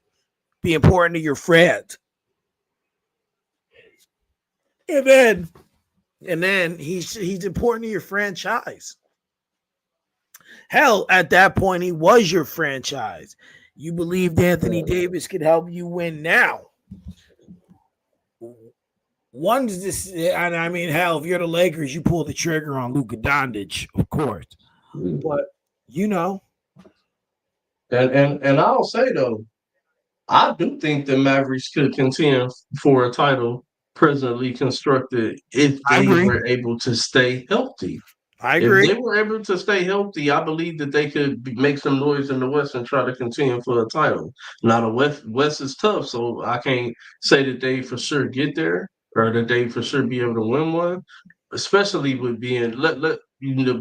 be important to your friends? And then he's important to your franchise. Hell, at that point, he was your franchise. You believed Anthony Davis could help you win now. One's this, and I mean, hell, if you're the Lakers, you pull the trigger on Luka Doncic, of course. But you know, And I'll say though, I do think the Mavericks could contend for a title presently constructed if I they agree. were able to stay healthy. I If agree. they were able to stay healthy, I believe that they could make some noise in the West and try to contend for a title. Now the West is tough, so I can't say that they for sure get there or that they for sure be able to win one. Especially with being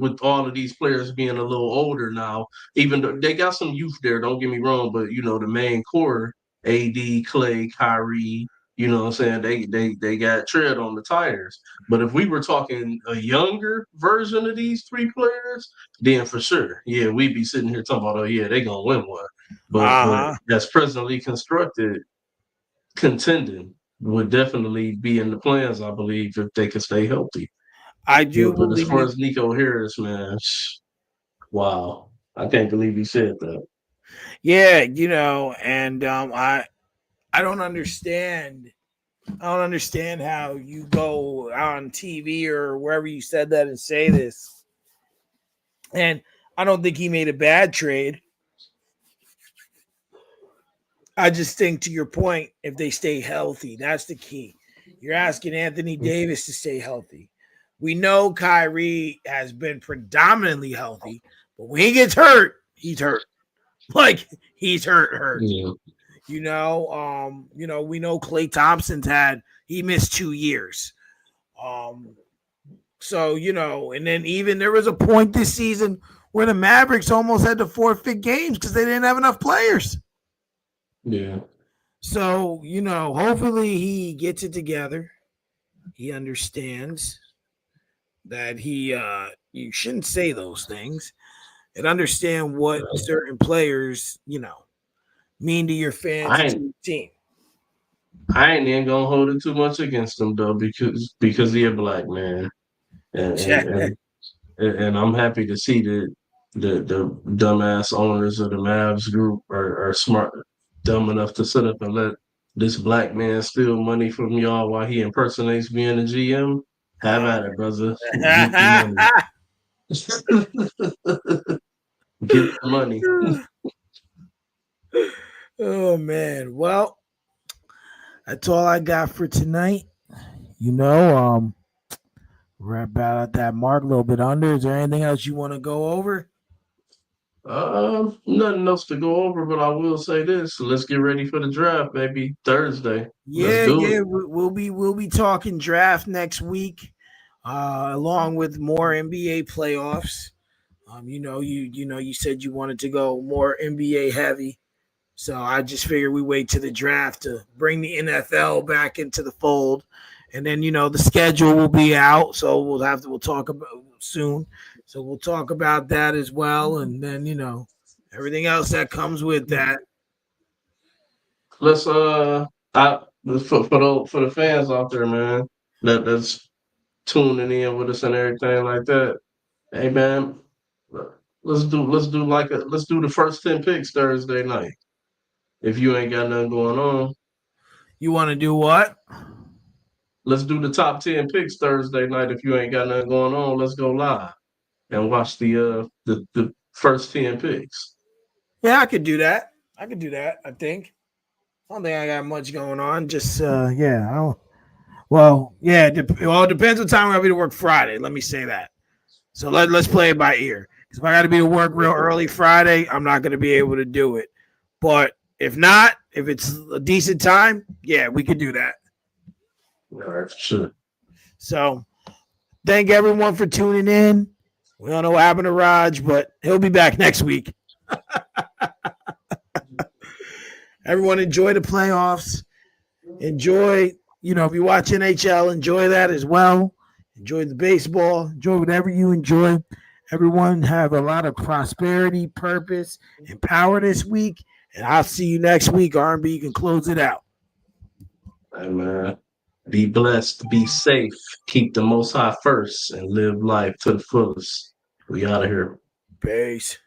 with all of these players being a little older now. Even though they got some youth there, don't get me wrong, but the main core, AD, Clay, Kyrie. You know what I'm saying? They got tread on the tires. But if we were talking a younger version of these three players, then for sure, yeah, we'd be sitting here talking about, oh yeah, they gonna win one. But Uh huh. that's presently constructed, contending would definitely be in the plans, I believe, if they could stay healthy. I do But as far believe. as Nico Harris, man, wow, I can't believe he said that. Yeah, and I don't understand. I don't understand how you go on TV or wherever you said that and say this. And I don't think he made a bad trade. I just think, to your point, if they stay healthy, that's the key. You're asking Anthony Davis to stay healthy. We know Kyrie has been predominantly healthy, but when he gets hurt, he's hurt. Like he's hurt. Yeah, We know Klay Thompson's he missed 2 years. Um, so and then even there was a point this season where the Mavericks almost had to forfeit games because they didn't have enough players. yeah. So, hopefully he gets it together. He understands that you shouldn't say those things and understand what certain players, mean to your fans I and to ain't your team. I ain't even gonna hold it too much against him though, because he a black man, and and and, and I'm happy to see that the dumbass owners of the Mavs group are smart, dumb enough to sit up and let this black man steal money from y'all while he impersonates being a GM. Have at it, brother. Get the money. Get the money. Oh man. Well, that's all I got for tonight. You know, um, we're about at that mark, a little bit under. Is there anything else you want to go over? Nothing else to go over, but I will say this: let's get ready for the draft, maybe Thursday. Let's Yeah, do yeah. it. We'll be talking draft next week, along with more NBA playoffs. You said you wanted to go more NBA heavy, so I just figured we wait to the draft to bring the NFL back into the fold, and then the schedule will be out, so we'll talk about soon. So we'll talk about that as well, and then everything else that comes with that. Let's I for the fans out there, man, that's tuning in with us and everything like that. Hey, man, let's do the first 10 picks Thursday night. If you ain't got nothing going on, You want to do what? let's do the top 10 picks Thursday night. If you ain't got nothing going on, let's go live and watch the first 10 picks. Yeah, I could do that. I could do that. I think. I don't think I got much going on. Just yeah. Well, yeah. It depends what time I'm gonna be to work Friday. Let me say that. So let's play it by ear. Because if I got to be to work real early Friday, I'm not gonna be able to do it. But if not, if it's a decent time, yeah, we could do that. All right, for sure. So thank everyone for tuning in. We don't know what happened to Raj, but he'll be back next week. Everyone enjoy the playoffs. Enjoy, if you watch NHL, enjoy that as well. Enjoy the baseball. Enjoy whatever you enjoy. Everyone have a lot of prosperity, purpose, and power this week. And I'll see you next week. R&B, you can close it out. Hey, man. Be blessed, be safe, keep the most high first, and live life to the fullest. We out of here. Peace.